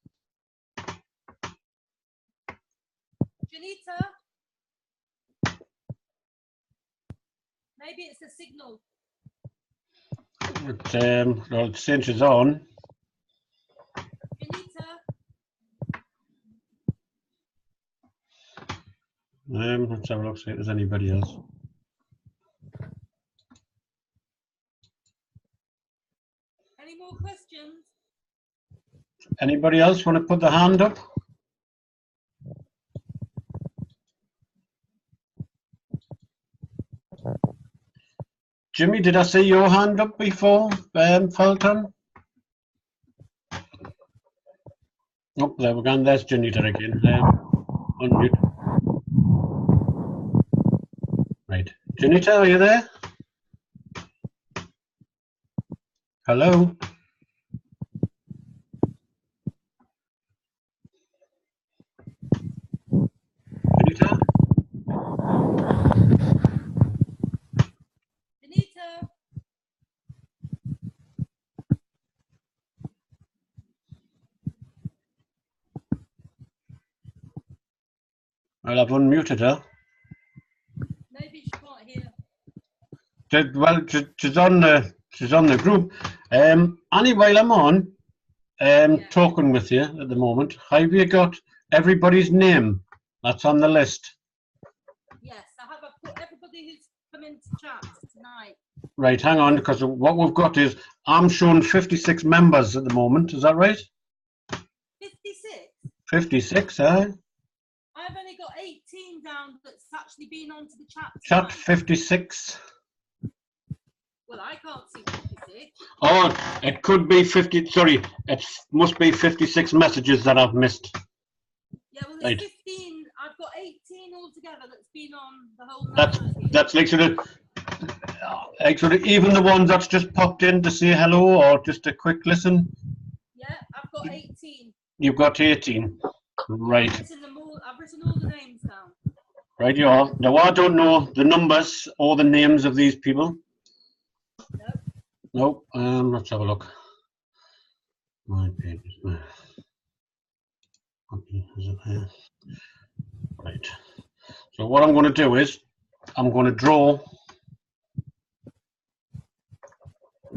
Janita. Maybe it's a signal. Well, it seems she's on. Janita. Let's have a look, see if there's anybody else. Any more questions? Anybody else want to put the hand up? Jimmy, did I see your hand up before, Felton? Oh, there we go. There's Janita again. Unmute. Right. Janita, are you there? Hello? Janita? Janita. Well, I've unmuted her. Well, she's on the group. Annie, while I'm on, talking with you at the moment, have you got everybody's name that's on the list? Yes, I have put everybody who's come into chat tonight. Right, hang on, because what we've got is, I'm showing 56 members at the moment, is that right? 56? 56, eh? I've only got 18 down that's actually been onto the chat Chat tonight. 56. Well, I can't see 56. Oh, it could be 50, sorry, it must be 56 messages that I've missed. Yeah, well, Right. there's 15. I've got 18 altogether that's been on the whole night. That's like sort of even the ones that's just popped in to say hello or just a quick listen. Yeah, I've got 18. You've got 18. Right. I've written all the names down. Right, you are. Now, I don't know the numbers or the names of these people. No. No. Let's have a look. My pages. Is it there? Right. So what I'm going to do is I'm going to draw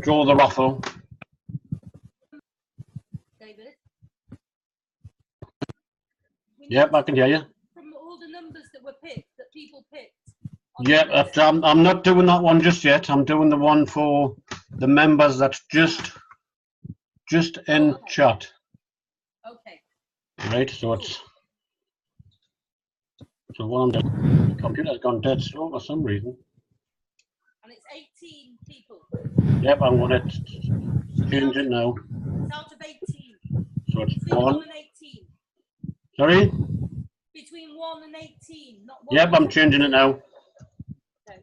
the raffle. David? Yep, I can hear you. From all the numbers that were picked, that people picked. Yeah, I'm not doing that one just yet. I'm doing the one for the members that's just in chat. Okay. Right, so it's what I'm doing. The computer's gone dead slow for some reason. And it's 18 people. Yep, I'm going to change it now. It's out of 18. So it's Between 1 1. and 18. Sorry? Between 1 and 18, not 1. Yep, I'm changing it now. Okay.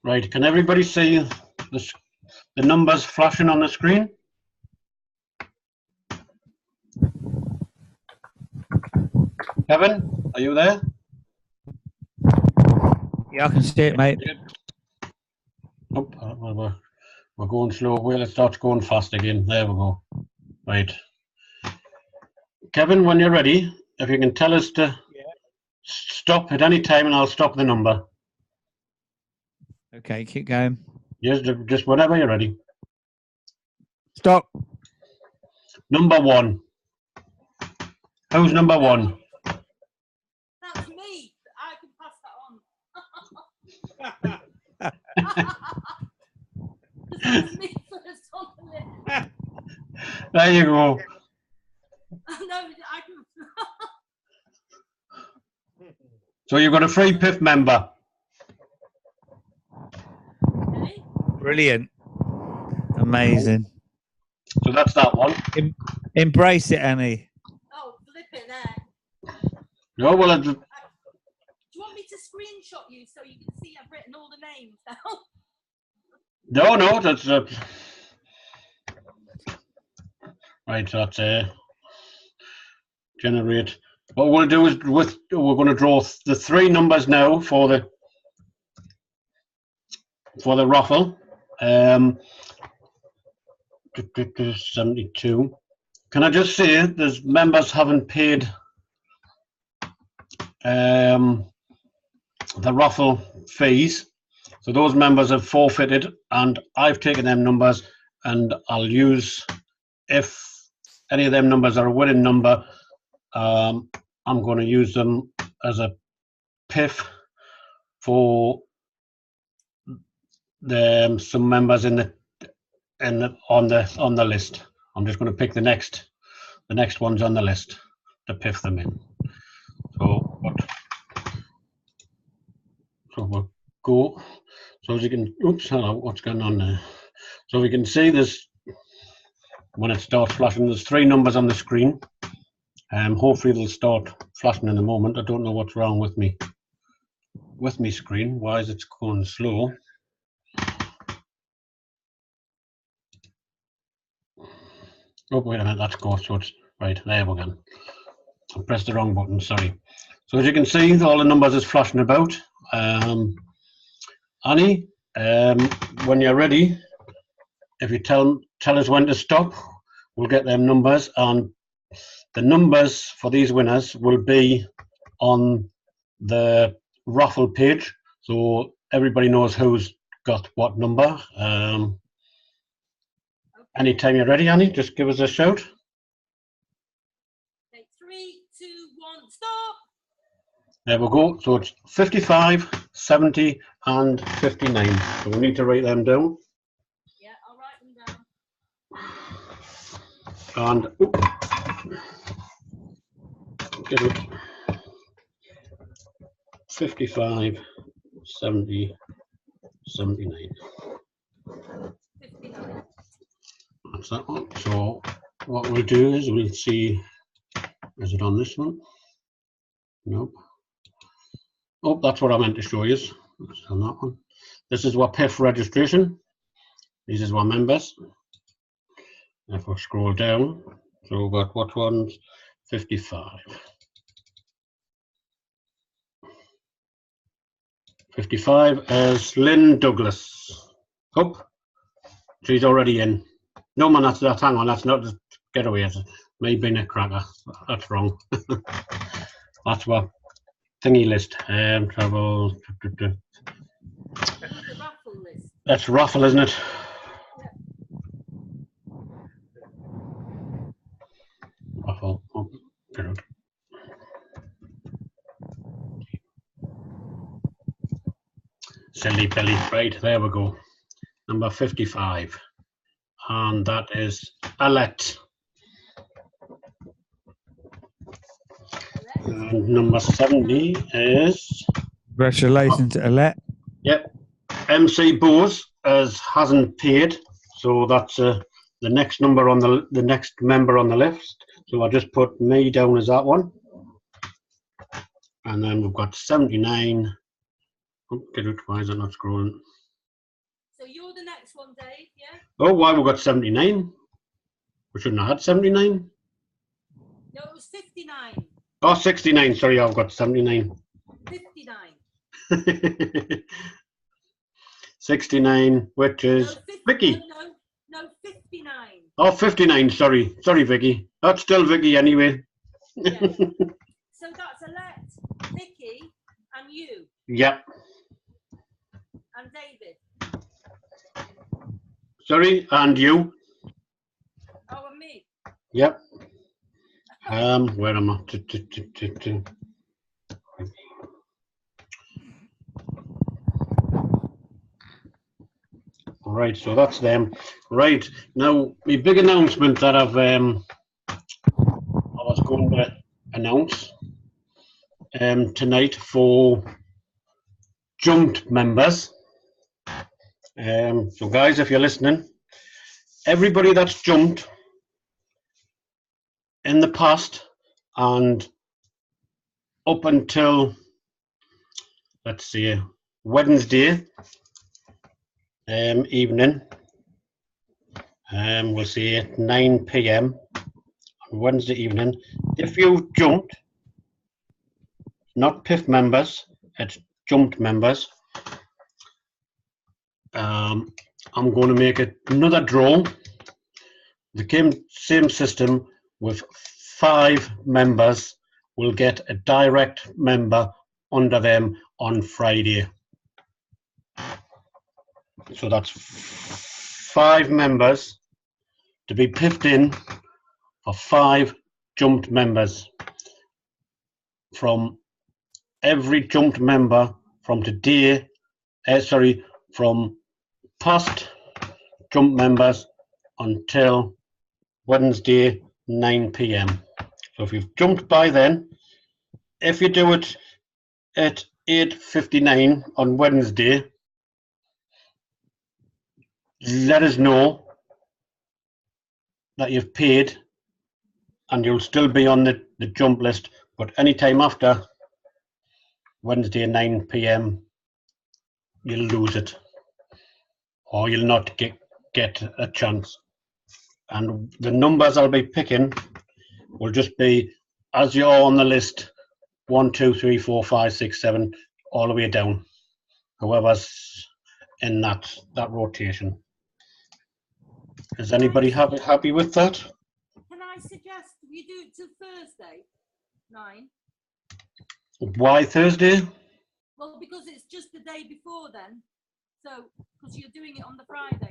Right, can everybody see the numbers flashing on the screen? Kevin, are you there? Yeah, I can see it, mate. Oh, we're going slow. Well, it starts going fast again. There we go. Right. Kevin, when you're ready, if you can tell us to stop at any time and I'll stop the number. Okay, keep going. Yes, just whenever you're ready. Stop. Number 1. Who's number 1? That's me. I can pass that on. That's me first on the list. There you go. No, I can. So you've got a free PIF member. Okay. Brilliant. Amazing. So that's that one. Embrace it, Annie. Oh, flip it there. No, well, Do you want me to screenshot you so you can see I've written all the names down? no, that's right. That's generate. What we'll do is we're going to draw the 3 numbers now for the raffle. 72. Can I just say there's members haven't paid the raffle fees, so those members have forfeited, and I've taken them numbers and I'll use, if any of them numbers are a winning number, I'm going to use them as a PIF for some members on the list. I'm just going to pick the next ones on the list to PIF them in. So we'll go. So as you can, oops, hello, what's going on there? So we can see there's, when it starts flashing, there's 3 numbers on the screen. Hopefully it'll start flashing in a moment. I don't know what's wrong with me screen. Why is it going slow? Oh, wait a minute, that's go. So it's right, there we go. I pressed the wrong button, sorry. So as you can see, all the numbers is flashing about. Annie, when you're ready, if you tell us when to stop, we'll get them numbers, and the numbers for these winners will be on the raffle page so everybody knows who's got what number. Anytime you're ready, Annie, just give us a shout. Okay, 3, 2, 1, stop. There we go. So it's 55, 70 and 59. So we need to write them down. Yeah, I'll write them down. And get it. 55, 70, 79. 59. That's that one. So what we'll do is we'll see, is it on this one? Nope. Oh, that's what I meant to show you. It's on that one. This is what PIF registration. These is our members. If we scroll down, so we've got what ones? 55. 55 is Lynn Douglas. Oh, she's already in. No man, that's hang on, that's not just getaway. It's me being a cracker. That's wrong. That's what thingy list. Travel. The raffle list. That's raffle, isn't it? Raffle. Oh, good. Silly Billy. Right, there we go. Number 55. And that is Alette. And number 70 is... Congratulations, Alette. Yep. MC Bose hasn't paid, so that's the next number on the next member on the list. So I just put me down as that one. And then we've got 79. Oh, why is it not scrolling? So you're the next one, Dave, yeah? Oh, why we've got 79? We shouldn't have had 79. No, it was 59. Oh, 69. Sorry, I've got 79. 59. 69, which is No, 50, Vicky. No, 59. Oh, 59. Sorry, Vicky. That's still Vicky anyway. Yeah. So that's Alette, Vicky, and you, Yep. and David. Sorry, and you. Oh, and me. Yep. Where am I? Right, so that's them. Right, now my big announcement that I was going to announce tonight for jumped members. So guys, if you're listening, everybody that's jumped in the past and up until, let's see, Wednesday evening, we'll see at 9 p.m. on Wednesday evening. If you've jumped, not PIF members, it's jumped members, I'm going to make another draw. The same system with 5 members will get a direct member under them on Friday. So that's 5 members to be piffed in for 5 jumped members. From every jumped member from today, from past jump members until Wednesday 9 p.m. So if you've jumped by then, if you do it at 8:59 on Wednesday, let us know that you've paid and you'll still be on the jump list, but any time after Wednesday 9 p.m. you'll lose it, or you'll not get a chance. And the numbers I'll be picking will just be as you're on the list, 1, 2, 3, 4, 5, 6, 7, all the way down. Whoever's in that rotation. Is anybody happy with that? Can I suggest you do it till Thursday, 9? Why Thursday? Well, because it's just the day before then. So, because you're doing it on the Friday.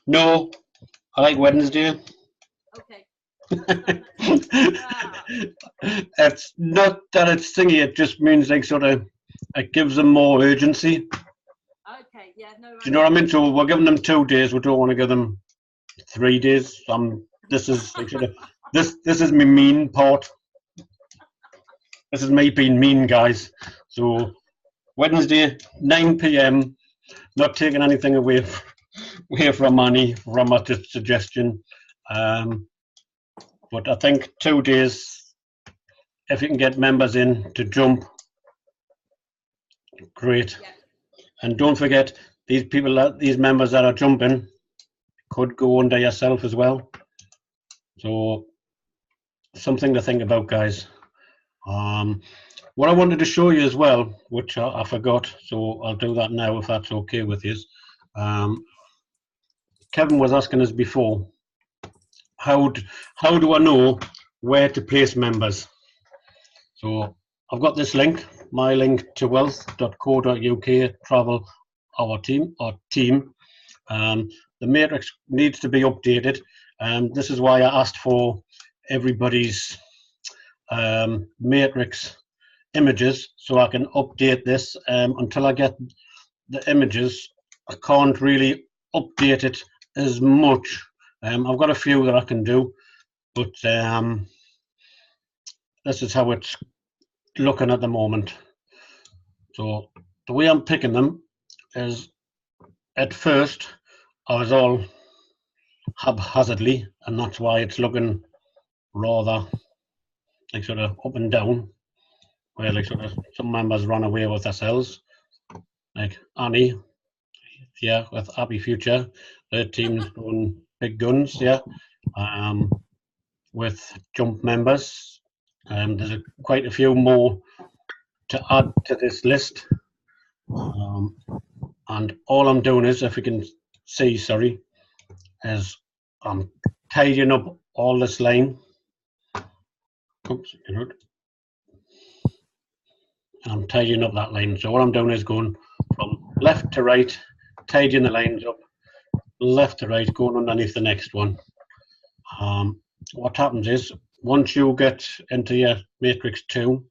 No, I like Wednesday. Okay. It's not that it's thingy, it just means like sort of, it gives them more urgency. Okay, yeah, no. Do you know what I mean? So we're giving them 2 days, we don't want to give them 3 days. This is like sort of, this is my mean part. This is me being mean, guys. So Wednesday, 9 p.m, not taking anything away from Annie, from my suggestion. But I think 2 days, if you can get members in to jump, great. Yeah. And don't forget, these members that are jumping could go under yourself as well. So something to think about, guys. What I wanted to show you as well, which I forgot, so I'll do that now if that's okay with you. Kevin was asking us before, how do I know where to place members? So I've got this link, my link to wealth.co.uk, travel our team. The matrix needs to be updated. This is why I asked for everybody's matrix images, so I can update this. Until I get the images, I can't really update it as much. I've got a few that I can do, but this is how it's looking at the moment. So the way I'm picking them is, at first I was all haphazardly, and that's why it's looking rather like sort of up and down, where like sort of some members run away with themselves, like Annie, yeah, with Happy Future, their team's going big guns, yeah. With jump members, there's quite a few more to add to this list, and all I'm doing is, if you can see, sorry, is I'm tidying up all this line. Oops, and I'm tidying up that line. So what I'm doing is going from left to right, tidying the lines up, left to right, going underneath the next one. What happens is, once you get into your matrix 2,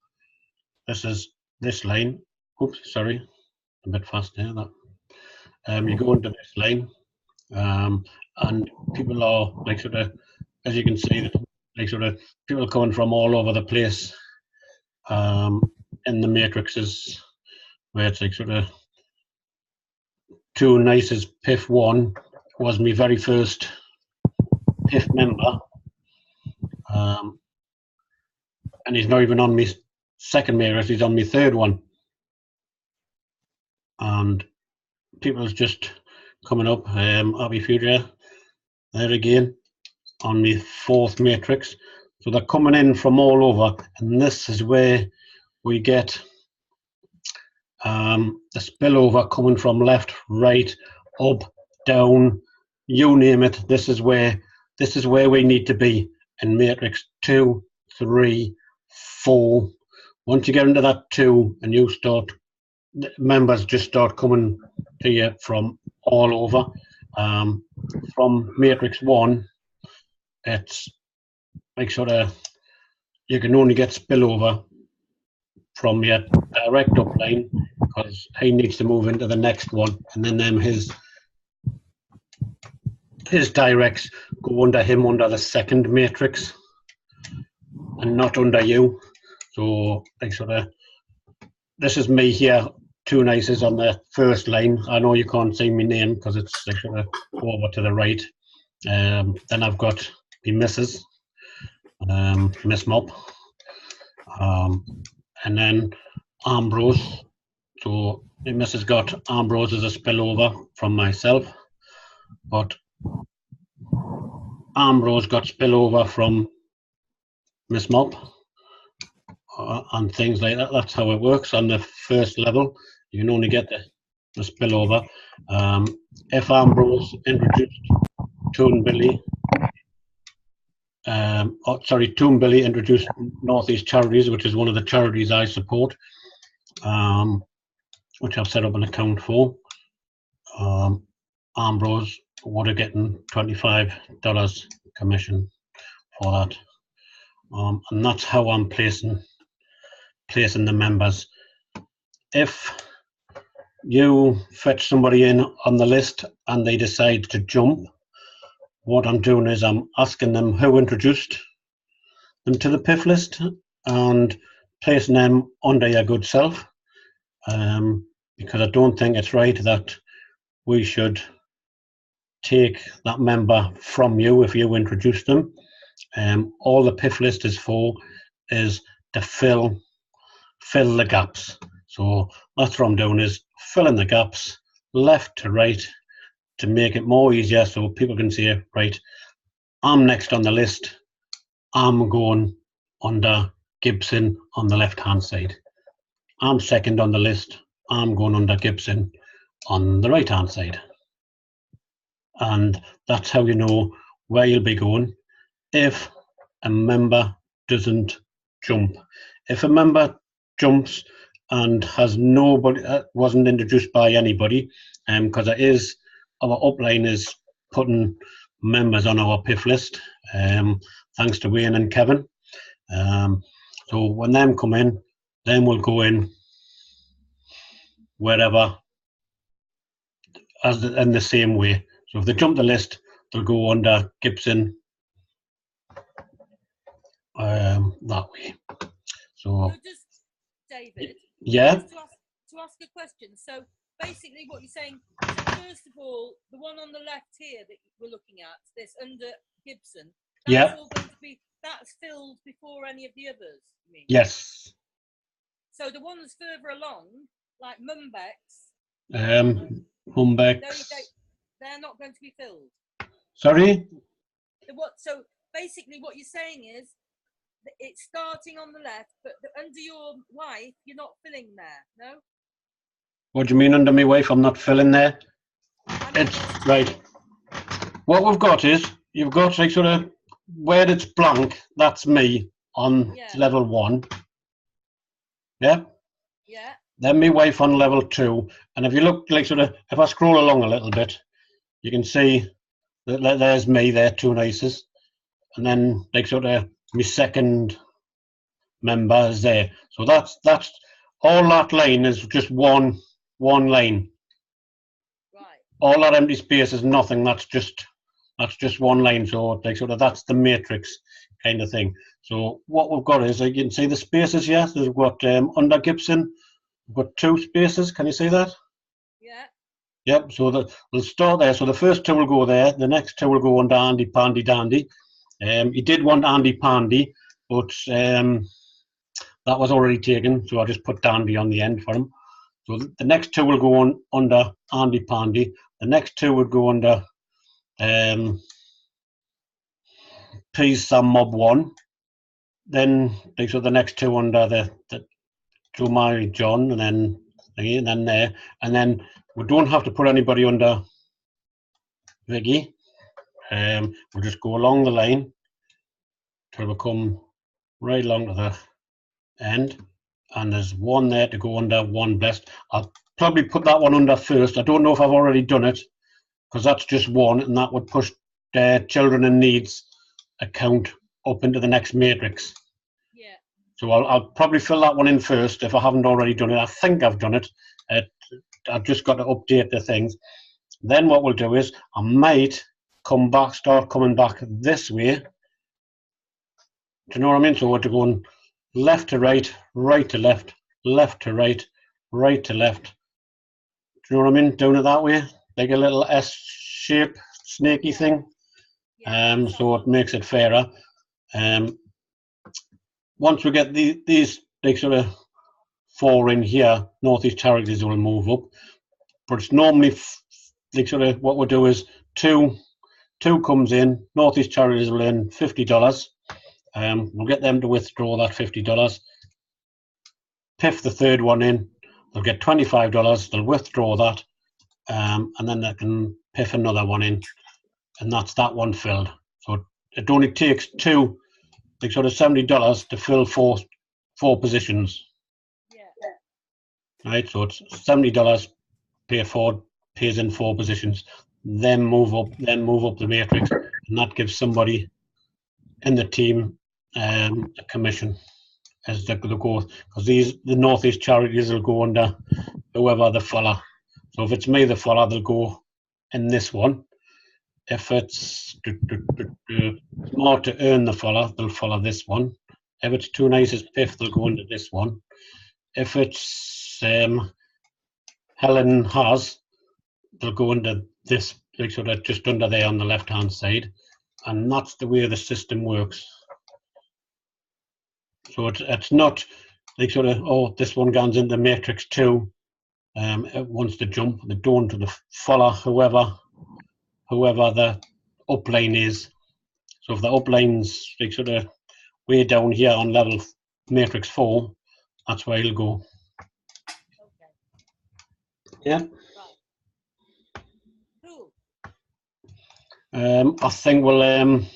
this is this line. Oops, sorry, a bit fast there. You go into this line, and people are like sort of, as you can see, like sort of people coming from all over the place in the matrices, where it's like sort of Toonices PIF 1 was my very first PIF member, and he's not even on my second matrix, he's on my third one, and people's just coming up. Happy Future there again on my fourth matrix. So they're coming in from all over, and this is where we get the spillover coming from left, right, up, down, you name it. This is where we need to be in matrix 2, 3, 4. Once you get into that 2, and you start, the members just start coming to you from all over. From matrix 1, it's like sort of, you can only get spillover from your direct upline, because he needs to move into the next one, and then his directs go under him under the second matrix and not under you. So like sort of, this is me here, Toonices on the first line. I know you can't see my name because it's like sort of over to the right. Then I've got the missus, Miss Mop, and then Ambrose. So the missus got Ambrose as a spillover from myself, but Ambrose got spillover from Miss Mop, and things like that. That's how it works on the first level. You can only get the spillover. If Ambrose introduced Toon Billy, Toon Billy introduced Northeast Charities, which is one of the charities I support, which I've set up an account for. Ambrose would have getting $25 commission for that, and that's how I'm placing the members. If you fetch somebody in on the list and they decide to jump, what I'm doing is I'm asking them who introduced them to the PIF list and placing them under your good self, because I don't think it's right that we should take that member from you if you introduce them. All the PIF list is for is to fill the gaps. So that's what I'm doing, is filling the gaps left to right to make it more easier so people can say, right, I'm next on the list, I'm going under Gibson on the left hand side. I'm second on the list, I'm going under Gibson on the right hand side. And that's how you know where you'll be going if a member doesn't jump. If a member jumps and has nobody, wasn't introduced by anybody, because it is, our upline is putting members on our PIF list, thanks to Wayne and Kevin. So when them come in, then we'll go in wherever in the same way. So if they jump the list, they'll go under Gibson that way. So just David, yeah. Just to ask a question. So basically, what you're saying. So first of all, the one on the left here that we're looking at, this under Gibson. That's all going to be, that's filled before any of the others. You mean? Yes. So the ones further along, like Mumbex. Mumbex. They're not going to be filled. Sorry. So basically, what you're saying is, it's starting on the left, but under your wife, you're not filling there, no? What do you mean under my wife? I'm not filling there. It's right. What we've got is, you've got like sort of where it's blank, that's me on level 1. Yeah? Yeah. Then my wife on level 2. And if you look like sort of, if I scroll along a little bit, you can see that there's me there, Toonices. And then like sort of my second member is there. So that's all that line is just one line. Right. All that empty space is nothing. That's just one line. So like sort of that's the matrix kind of thing. So what we've got is, like, you can see the spaces here. So we've got under Gibson, we've got 2 spaces. Can you see that? Yeah. Yep. So we'll start there. So the first 2 will go there. The next 2 will go under Andy Pandy Dandy. He did want Andy Pandy, but that was already taken. So I just put Dandy on the end for him. So the next 2 will go on under Andy Pandy. The next 2 would go under Peace Sam Mob 1. Then so the next 2 under the Joe Mary John, and then there, and then we don't have to put anybody under Vicky. We'll just go along the line till we come right along to the end, and there's 1 there to go under, 1 blessed. I'll probably put that one under first. I don't know if I've already done it, because that's just 1, and that would push Children in Needs account up into the next matrix. Yeah. So I'll probably fill that one in first if I haven't already done it. I think I've done it. I've just got to update the things. Then what we'll do is I might start coming back this way. Do you know what I mean? So we're going left to right, right to left, left to right, right to left. Do you know what I mean? Doing it that way, like a little S-shape, snaky thing. So it makes it fairer. Once we get these like sort of 4 in here, Northeast Charities will move up. But it's normally like sort of what we'll do is 2 comes in, Northeast Charities will in $50. We'll get them to withdraw that $50. Piff the 3rd one in, they'll get $25. They'll withdraw that, and then they can piff another one in, and that's that one filled. So it only takes two, like sort of $70 to fill four positions. Yeah. Right, so it's $70 pays in four positions, then move up the matrix, and that gives somebody in the team a commission as they go, because the Northeast charities will go under whoever the follow. So if it's me the follow, they'll go in this one. If it's more to earn the follow, they'll follow this one. If it's Toonices fifth, they'll go into this one. If it's Helen Haas, they'll go into this, like sort of just under there on the left hand side, and that's the way the system works. So it's not like sort of, oh, this one goes into matrix 2, it wants to jump, they don't, to the follow whoever the upline is. So if the upline's like sort of way down here on level matrix 4, that's where he'll go. Okay. Yeah. Cool. I think we'll end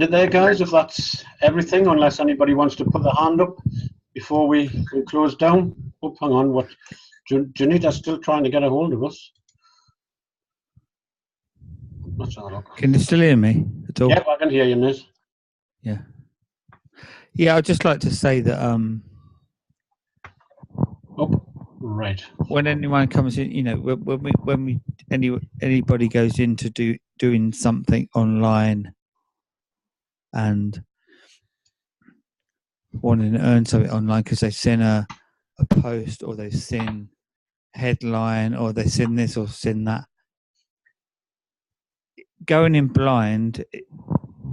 it there, guys, if that's everything, unless anybody wants to put their hand up before we close down. Oh, hang on, what? Janita's still trying to get a hold of us. Let's have a look. Can you still hear me at all? Yep, I can hear you, Miz. Yeah. Yeah, I'd just like to say that Oh, right. when anyone comes in, you know, when anybody goes into doing something online and wanting to earn something online because they've seen a post or they've seen headline or they've seen this or seen that, going in blind,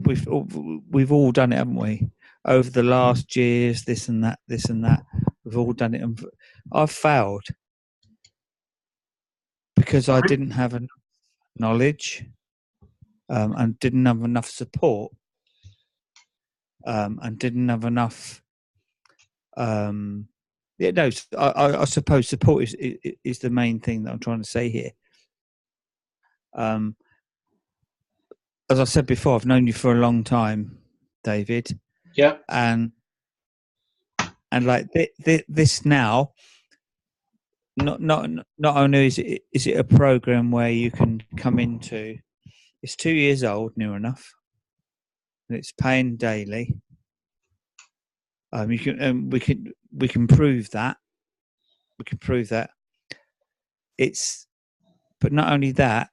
we've all done it, haven't we? Over the last years, this and that, we've all done it. And I've failed because I didn't have enough knowledge and didn't have enough support and didn't have enough. I suppose support is the main thing that I'm trying to say here. As I said before, I've known you for a long time, David. Yeah. And like this now, not only is it a program where you can come into, it's 2 years old, near enough, and it's paying daily. We can prove that. We can prove that. But not only that,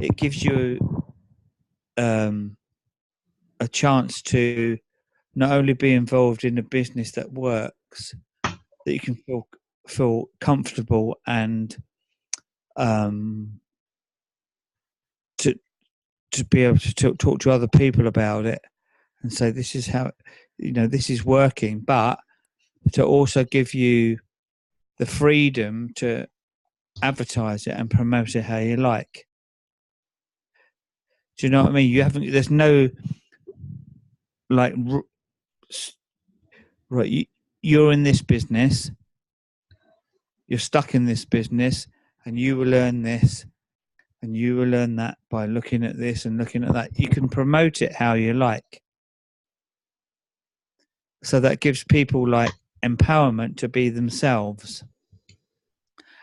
it gives you a chance to not only be involved in a business that works, that you can feel comfortable and to be able to talk to other people about it and say this is how, you know, this is working, but to also give you the freedom to advertise it and promote it how you like. Do you know what I mean? There's no like, right, you're in this business, you're stuck in this business, and you will learn this and you will learn that by looking at this and looking at that. You can promote it how you like. So that gives people like empowerment to be themselves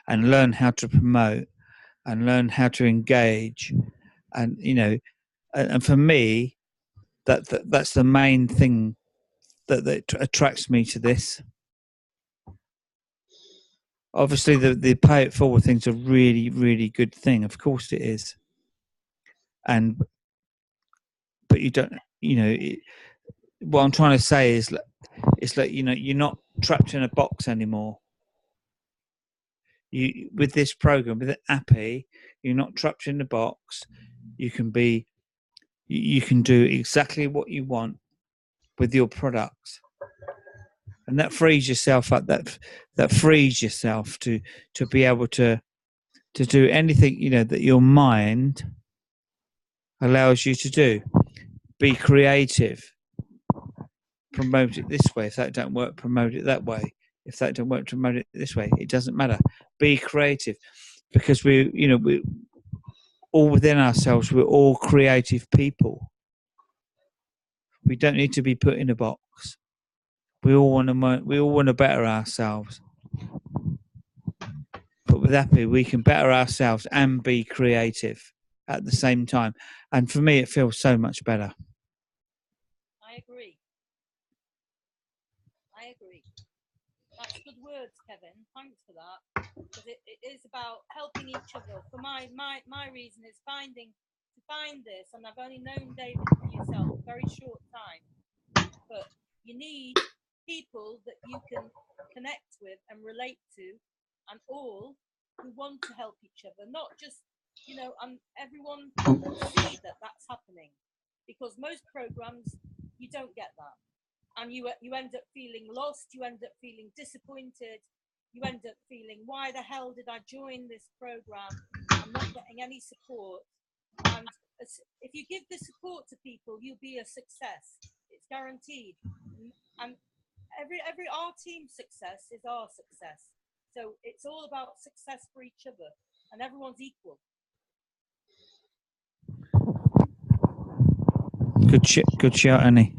and learn how to promote and learn how to engage. And, you know, and for me, that's the main thing that attracts me to this. Obviously, the pay it forward thing's a really, really good thing. Of course it is. But you don't, you know, what I'm trying to say is, it's like, you know, you're not trapped in a box anymore. With this program, with Appi, you're not trapped in a box. You can do exactly what you want with your products. And that frees yourself up. That frees yourself to be able to do anything, you know, that your mind allows you to do. Be creative. Promote it this way. If that don't work, promote it that way. If that don't work, promote it this way. It doesn't matter. Be creative, because we all within ourselves, we're all creative people. We don't need to be put in a box. We all want to better ourselves. But with Appi, we can better ourselves and be creative at the same time. And for me, it feels so much better. I agree. That's good words, Kevin. Thanks for that. Because it is about helping each other. For my reason is to find this, and I've only known David and yourself a very short time. But you need people that you can connect with and relate to, and all who want to help each other, not just, and everyone can see that that's happening, because most programs you don't get that, and you end up feeling lost, you end up feeling disappointed, you end up feeling, why the hell did I join this program? I'm not getting any support. And if you give the support to people, you'll be a success. It's guaranteed. And our team's success is our success. So it's all about success for each other, and everyone's equal. Good shout, Annie.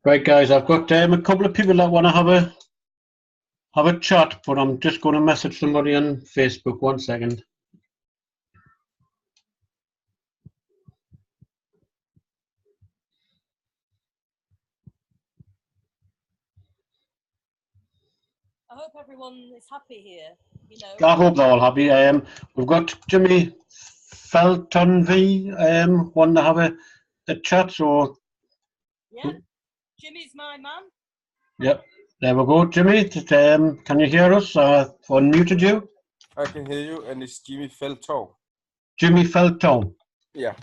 Right, guys, I've got a couple of people that want to have a chat, but I'm just going to message somebody on Facebook. 1 second. I hope everyone is happy here. I hope they're all happy. We've got Jimmy Felton V wanting to have a chat. So yeah, Jimmy's my man. Yep, there we go, Jimmy. Can you hear us? I've unmuted you. I can hear you, and it's Jimmy Felton. Jimmy Felton. Yeah.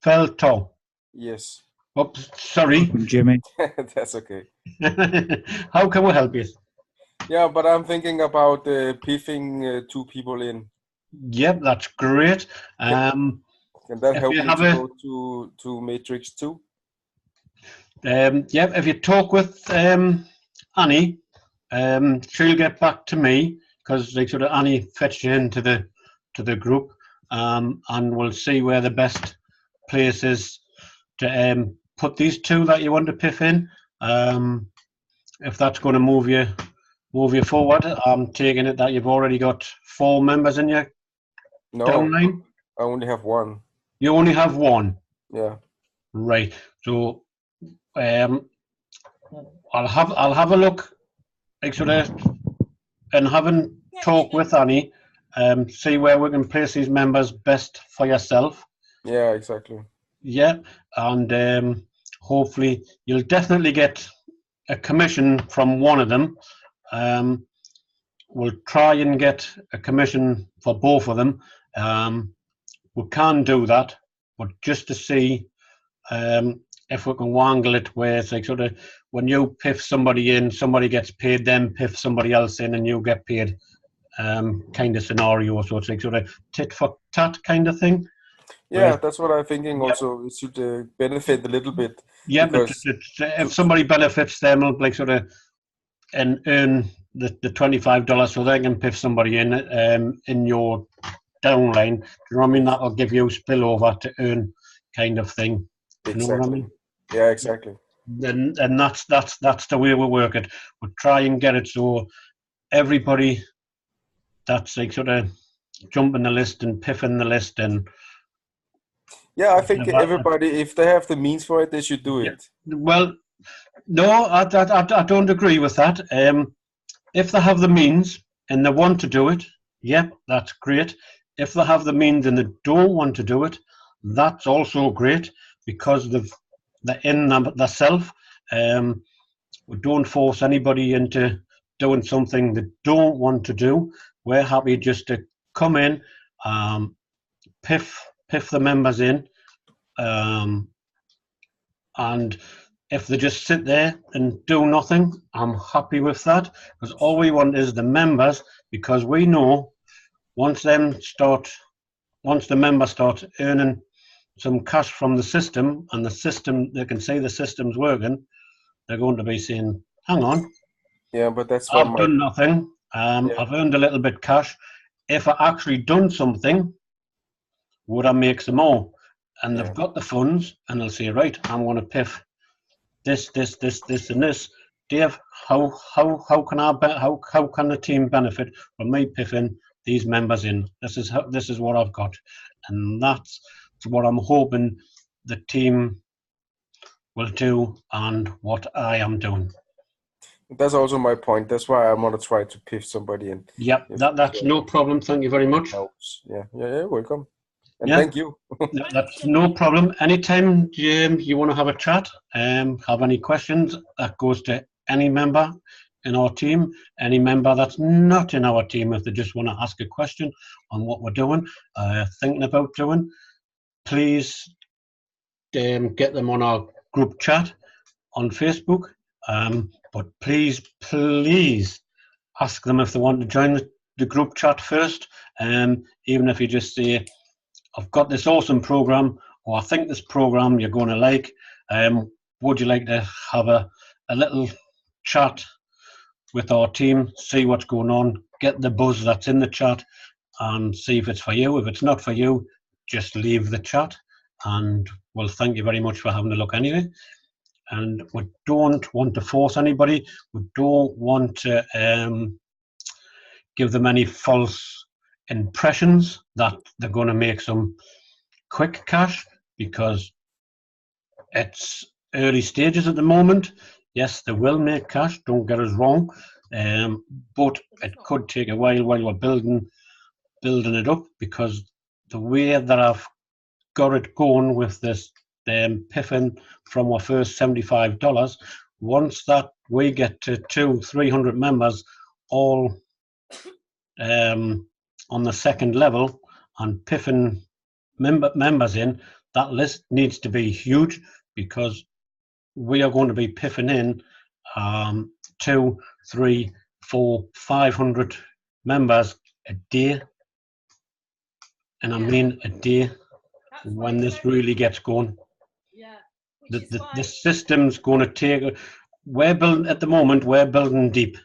Felton. Yes. Oops, sorry. Jimmy. That's okay. How can we help you? Yeah, but I'm thinking about piffing 2 people in. Yep, that's great. Can that help me to go to Matrix 2? Yep, if you talk with Annie, she'll get back to me, because Annie fetched you into the group, and we'll see where the best place is to put these 2 that you want to piff in. If that's going to move you forward. I'm taking it that you've already got 4 members in your downline. I only have 1. You only have 1. Yeah. Right. So I'll have a look, and have a talk with Annie, see where we can place these members best for yourself. Yeah, exactly. Yeah, and hopefully you'll definitely get a commission from one of them. We'll try and get a commission for both of them. We can do that, but just to see if we can wangle it where it's like when you piff somebody in, somebody gets paid, then piff somebody else in, and you get paid, kind of scenario. So it's like tit for tat kind of thing. Yeah, that's what I'm thinking. Yep. Also, it should benefit a little bit. Yeah, because if somebody benefits, them and earn the $25, so they can piff somebody in your downline. Do you know what I mean? That'll give you spillover to earn, kind of thing. Exactly. You know what I mean? Yeah, exactly. And that's the way we work it. We try and get it so everybody that's jumping the list and piffing the list and. Yeah, I think everybody, if they have the means for it, they should do it. Well, no, I don't agree with that. If they have the means and they want to do it, yep, that's great. If they have the means and they don't want to do it, that's also great, because they're in themselves. We don't force anybody into doing something they don't want to do. We're happy just to come in, piff the members in, and if they just sit there and do nothing, I'm happy with that, because all we want is the members, because we know once the members start earning some cash from the system, and the system, they can see the system's working, they're going to be saying, hang on, yeah, but that's I've done nothing, I've earned a little bit cash. If I actually done something, would I make some more? and they've got the funds, and they'll say, right, I'm going to piff this, and this. Dave, how can how can the team benefit from me piffing these members in? This is what I've got, and that's what I'm hoping the team will do, and what I am doing. That's also my point. That's why I want to try to piff somebody in. Yep, that's no problem. Thank you very much. Yeah, welcome. And yeah, thank you. That's no problem. Anytime you want to have a chat, have any questions, that goes to any member in our team, any member that's not in our team, if they just want to ask a question on what we're doing, thinking about doing, please get them on our group chat on Facebook. But please ask them if they want to join the group chat first. Even if you just say, I've got this awesome program, or I think this program you're going to like. Would you like to have a little chat with our team, see what's going on, get the buzz that's in the chat, and see if it's for you. If it's not for you, just leave the chat, and well, thank you very much for having a look anyway. And we don't want to force anybody. We don't want to give them any false impressions that they're going to make some quick cash, because it's early stages at the moment. Yes, they will make cash, don't get us wrong, but it could take a while we're building it up, because the way that I've got it going with this piffing from our first $75, once that we get to 200-300 members all on the second level and piffing members in, that list needs to be huge, because we are going to be piffing in 200, 300, 400, 500 members a day, and I mean a day, when this really gets going. The system's going to take. We're building at the moment. We're building deep.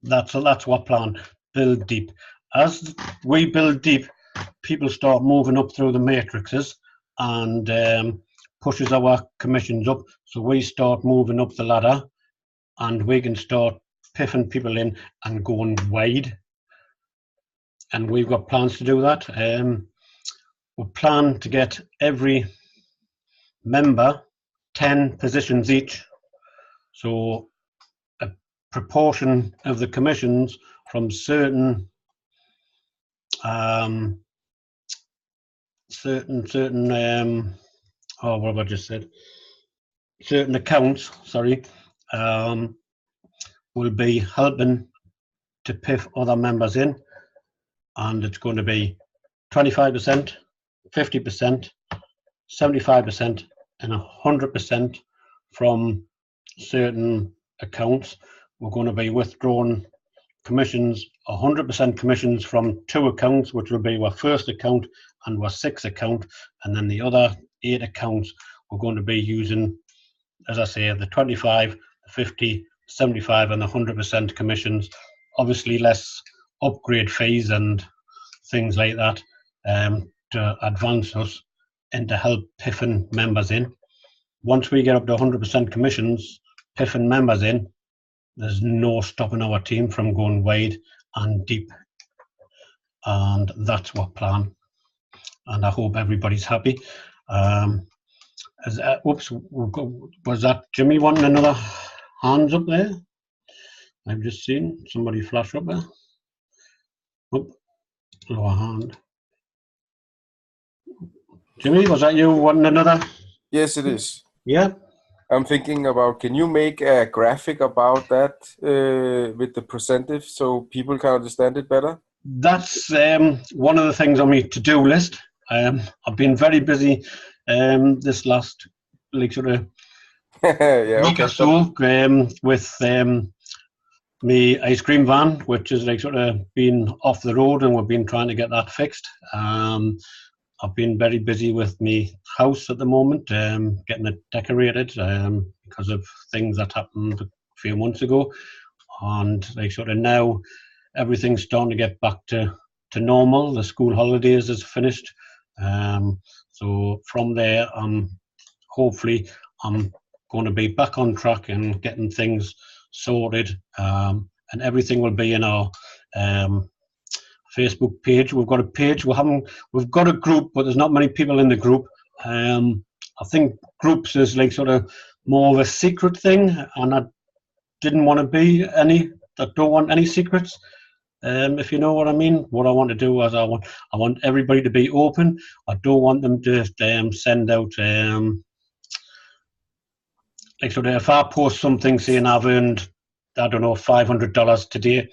That's what plan. Build deep. As we build deep, people start moving up through the matrices, and pushes our commissions up. So we start moving up the ladder, and we can start piffing people in and going wide. And we've got plans to do that. We plan to get every member 10 positions each. So a proportion of the commissions from certain what have I just said? Certain accounts, sorry, will be helping to piff other members in, and it's going to be 25%, 50%, 75%, and 100% from certain accounts. We're going to be withdrawing commissions, 100% commissions from 2 accounts, which will be our first account and our 6th account, and then the other 8 accounts we're going to be using, as I say, the 25, the 50, 75, and the 100% commissions. Obviously less upgrade fees and things like that to advance us and to help piffing members in. Once we get up to 100% commissions, piffing members in, there's no stopping our team from going wide and deep. And that's what plan. And I hope everybody's happy. Oops, was that Jimmy wanting another hands up there? I've just seen somebody flash up there. Oh, lower hand. Jimmy, was that you wanting another? Yes, it is. Yeah. I'm thinking about, can you make a graphic about that with the percentage so people can understand it better? That's one of the things on my to-do list. I've been very busy this last sort of week or so with my ice cream van, which is sort of been off the road, and we've been trying to get that fixed. I've been very busy with my house at the moment, getting it decorated because of things that happened a few months ago, and sort of now everything's starting to get back to normal. The school holidays is finished. So from there, hopefully I'm going to be back on track and getting things sorted, and everything will be in our Facebook page. We've got a page. We've got a group, but there's not many people in the group. I think groups is like sort of more of a secret thing, and I didn't want to be any. I don't want any secrets. If you know what I mean. What I want to do is I want everybody to be open. I don't want them to send out like sort of, if I post something saying I've earned, I don't know, $500 today,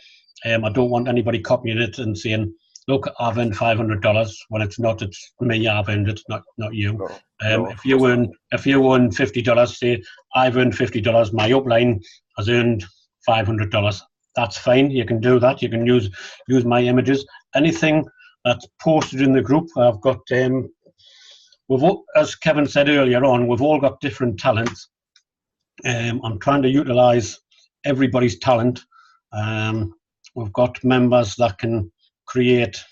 I don't want anybody copying it and saying, look, I've earned $500 when it's not. It's me. I've earned it, not you. No, if you earn $50, say I've earned $50. My upline has earned $500. That's fine. You can do that. You can use my images. Anything that's posted in the group. I've got as Kevin said earlier on, we've all got different talents. I'm trying to utilize everybody's talent. We've got members that can create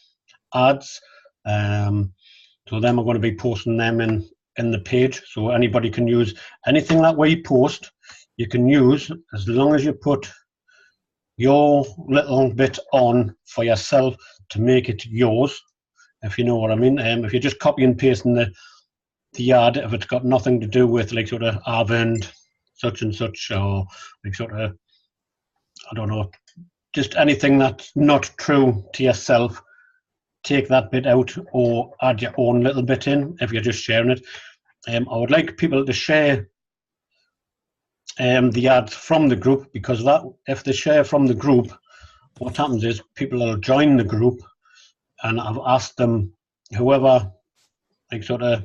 ads, so then we're going to be posting them in the page, so anybody can use anything that we post. You can use, as long as you put your little bit on for yourself to make it yours, if you know what I mean. If you're just copy and pasting the ad, if it's got nothing to do with like sort of I've earned such and such, or like sort of, I don't know, just anything that's not true to yourself, take that bit out or add your own little bit in if you're just sharing it. I would like people to share the ads from the group, because that, if they share from the group, what happens is people will join the group, and I've asked them, whoever like sort of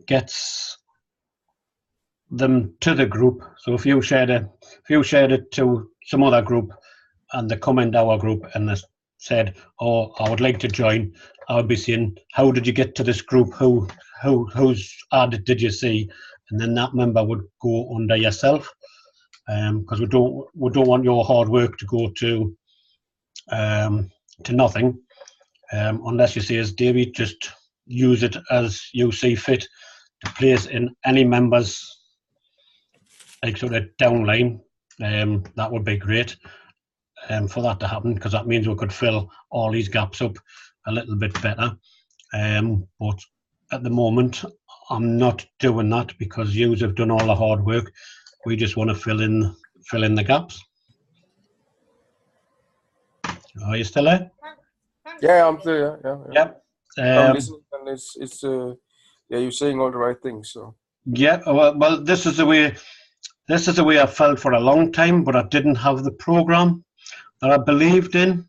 gets them to the group. So if you shared it to some other group and they come into our group and they said, oh, I would like to join, I would be saying, how did you get to this group? Whose ad did you see? And then that member would go under yourself, because we don't want your hard work to go to nothing, unless you say, as David, just use it as you see fit to place in any members like sort of downline. That would be great for that to happen, because that means we could fill all these gaps up a little bit better. But at the moment, I'm not doing that, because you have done all the hard work. We just want to fill in the gaps. Are you still there? Yeah, I'm still, yeah. I'm Yep. listening, and it's yeah, you're saying all the right things. So yeah. Well, this is the way I felt for a long time, but I didn't have the program that I believed in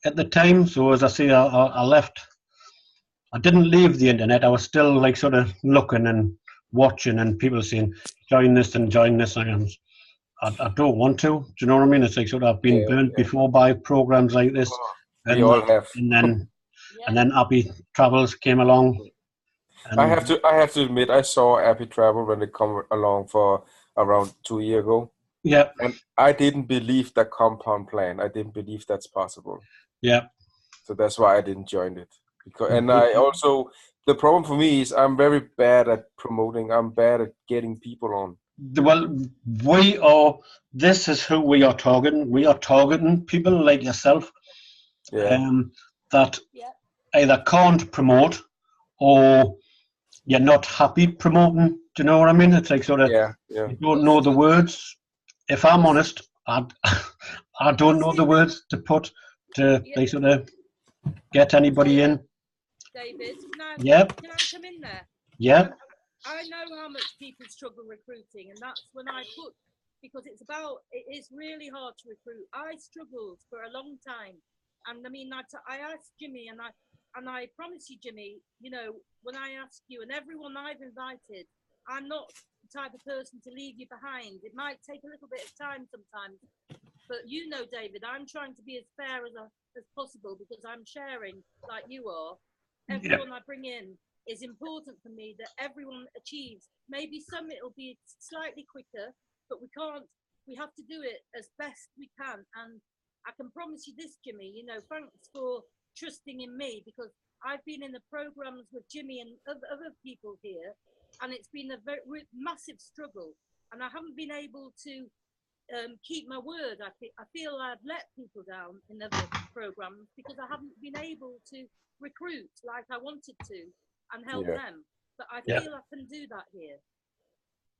at the time. So as I say, I left. I didn't leave the internet. I was still like sort of looking and watching, and people saying, join this and join this. I don't want to. Do you know what I mean? It's like sort of, I've been burnt before by programs like this. We all have. And then Appi Travels came along. I have to admit, I saw Appi Travel when it come along for around 2 years ago. Yeah. And I didn't believe the compound plan. I didn't believe that's possible. Yeah. So that's why I didn't join it. And I also, the problem for me is I'm very bad at promoting. I'm bad at getting people on. Well, this is who we are targeting. We are targeting people like yourself, that either can't promote or you're not happy promoting. Do you know what I mean? It's like sort of, you don't know the words. If I'm honest, I don't know the words to put to like sort of get anybody in. David, can I come in there? Yeah. I know how much people struggle recruiting, and that's when I put, because it is really hard to recruit. I struggled for a long time, and I mean, I asked Jimmy, and I promise you, Jimmy, you know, when I ask you and everyone I've invited, I'm not the type of person to leave you behind. It might take a little bit of time sometimes, but you know, David, I'm trying to be as fair as possible, because I'm sharing like you are. Everyone I bring in is important for me, that everyone achieves. Maybe some it'll be slightly quicker, but we have to do it as best we can. And I can promise you this, Jimmy, you know, thanks for trusting in me, because I've been in the programs with Jimmy and other people here, and it's been a very massive struggle, and I haven't been able to keep my word. I feel I've let people down in other programs because I haven't been able to recruit like I wanted to and help them. But I feel I can do that here.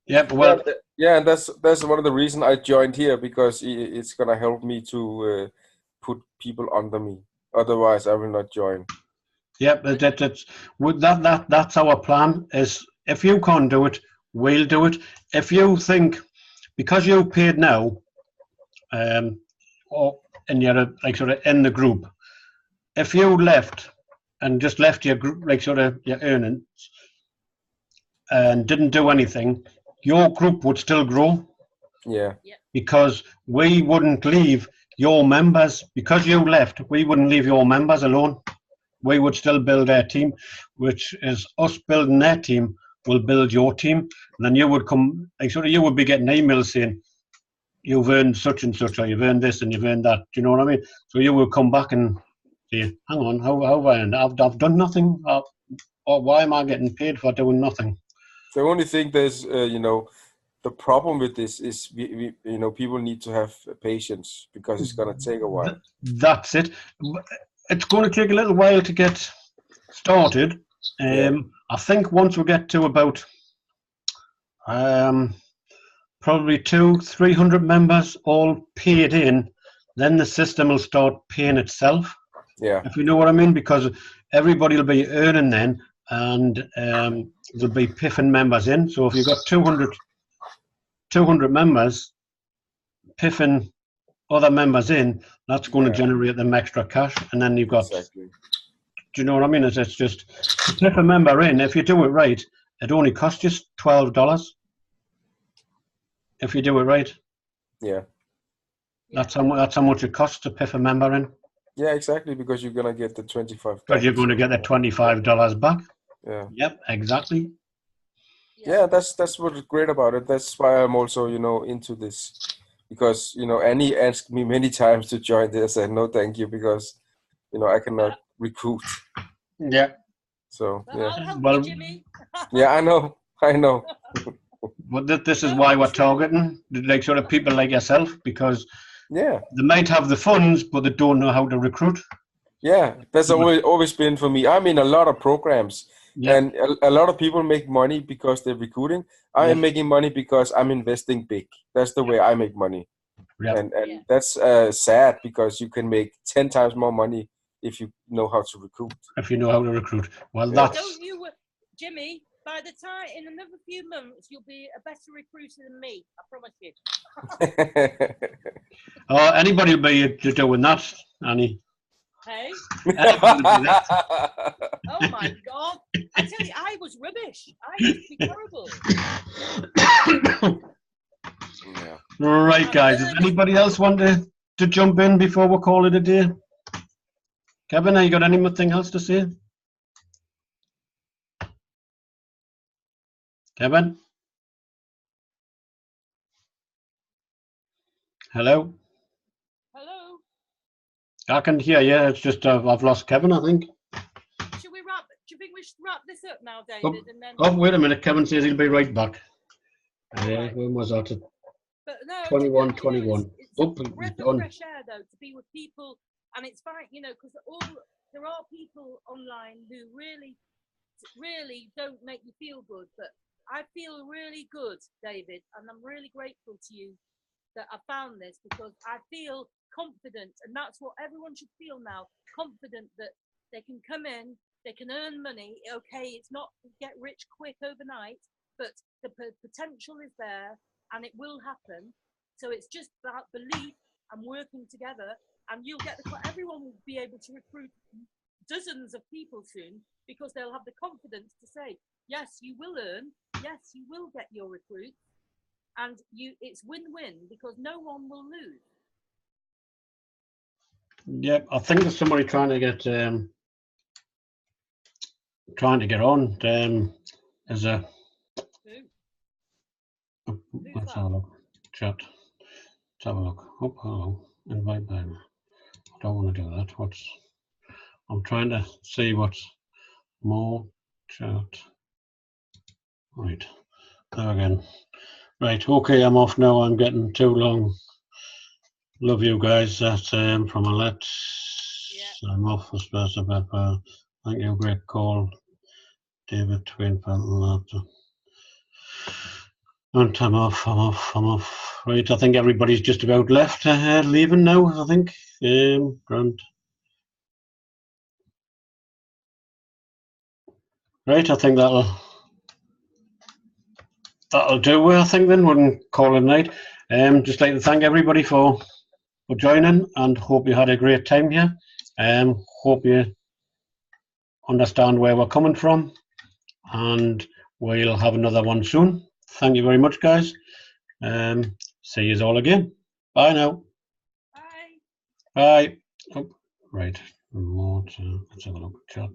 Yeah, well, yeah, and that's one of the reasons I joined here, because it's gonna help me to put people under me. Otherwise, I will not join. Yeah, that's our plan. Is if you can't do it, we'll do it. If you think because you paid now, or and you're like sort of in the group, if you left and just left your group, like sort of your earnings, and didn't do anything, your group would still grow. Yeah. Because we wouldn't leave your members, because you left, we wouldn't leave your members alone. We would still build our team, which is us building their team will build your team. And then you would come, like sort of you would be getting emails saying, you've earned such and such, or you've earned this and you've earned that. Do you know what I mean? So you will come back and say, hang on, how have I earned? I've done nothing. Or why am I getting paid for doing nothing? The only thing there's, the problem with this is we people need to have patience, because it's going to take a while. That's it. It's going to take a little while to get started. I think once we get to about probably 200-300 members all paid in, then the system will start paying itself. Yeah. If you know what I mean, because everybody will be earning then, and there'll be piffing members in. So if you've got 200 members piffing other members in, that's going to generate them extra cash, and then you've got. Exactly. Do you know what I mean? It's just to piff a member in. If you do it right, it only costs you $12. If you do it right. Yeah. That's how much it costs to piff a member in. Yeah, exactly, because you're gonna get the $25. Because you're going to get the $25 back. Yeah. Yep, exactly. Yeah, that's what's great about it. That's why I'm also, into this, because Annie asked me many times to join this. I said no, thank you, because I cannot recruit. Yeah. So I'll help you, Jimmy. Yeah, I know. But this is why we're targeting like sort of people like yourself, because they might have the funds, but they don't know how to recruit. Yeah, that's always been for me. I'm in a lot of programs, and a lot of people make money because they're recruiting. I am making money because I'm investing big. That's the way I make money. And that's sad, because you can make 10 times more money if you know how to recruit. If you know how to recruit. Well, that's... Don't you, Jimmy, by the time, in another few months, you'll be a better recruiter than me. I promise you. Anybody will be doing that, Annie. Hey? Anybody will do that. Oh my God. I tell you, I was rubbish. I used to be terrible. Right, guys. Does anybody else want to jump in before we call it a day? Kevin, have you got anything else to say? Kevin? Hello? Hello? I can hear you. It's just I've lost Kevin, I think. Do you think we should wrap this up now, David? Wait a minute. Kevin says he'll be right back. When was that? But no, 21. It's a breath of fresh air, though, to be with people, and it's fine, because there are people online who really don't make you feel good, but I feel really good, David, and I'm really grateful to you that I found this, because I feel confident, and that's what everyone should feel now, confident that they can come in, they can earn money. Okay, it's not get rich quick overnight, but the potential is there, and it will happen. So it's just about belief and working together, and everyone will be able to recruit dozens of people soon, because they'll have the confidence to say, yes, you will earn, yes, you will get your recruits, and it's win-win, because no one will lose. Yeah, I think there's somebody trying to get on. As a let's have a look. Chat. Let's have a look. Oh, hello. Invite them. I don't want to do that. I'm trying to see what's more chat. Right, there again. Right, okay, I'm off now. I'm getting too long. Love you guys. That's from Alette. Yeah. I'm off for Space Pepper. Thank you, great call. David Twin Panel. And I'm off. Right, I think everybody's just about left, leaving now, I think. Grand. Right, I think that'll do. I think then we'll call it a night. Just like to thank everybody for joining, and hope you had a great time here. Hope you understand where we're coming from, and we'll have another one soon. Thank you very much, guys. See you all again. Bye now. Bye. Bye. Oh, right. Remote. Let's have a look at chat.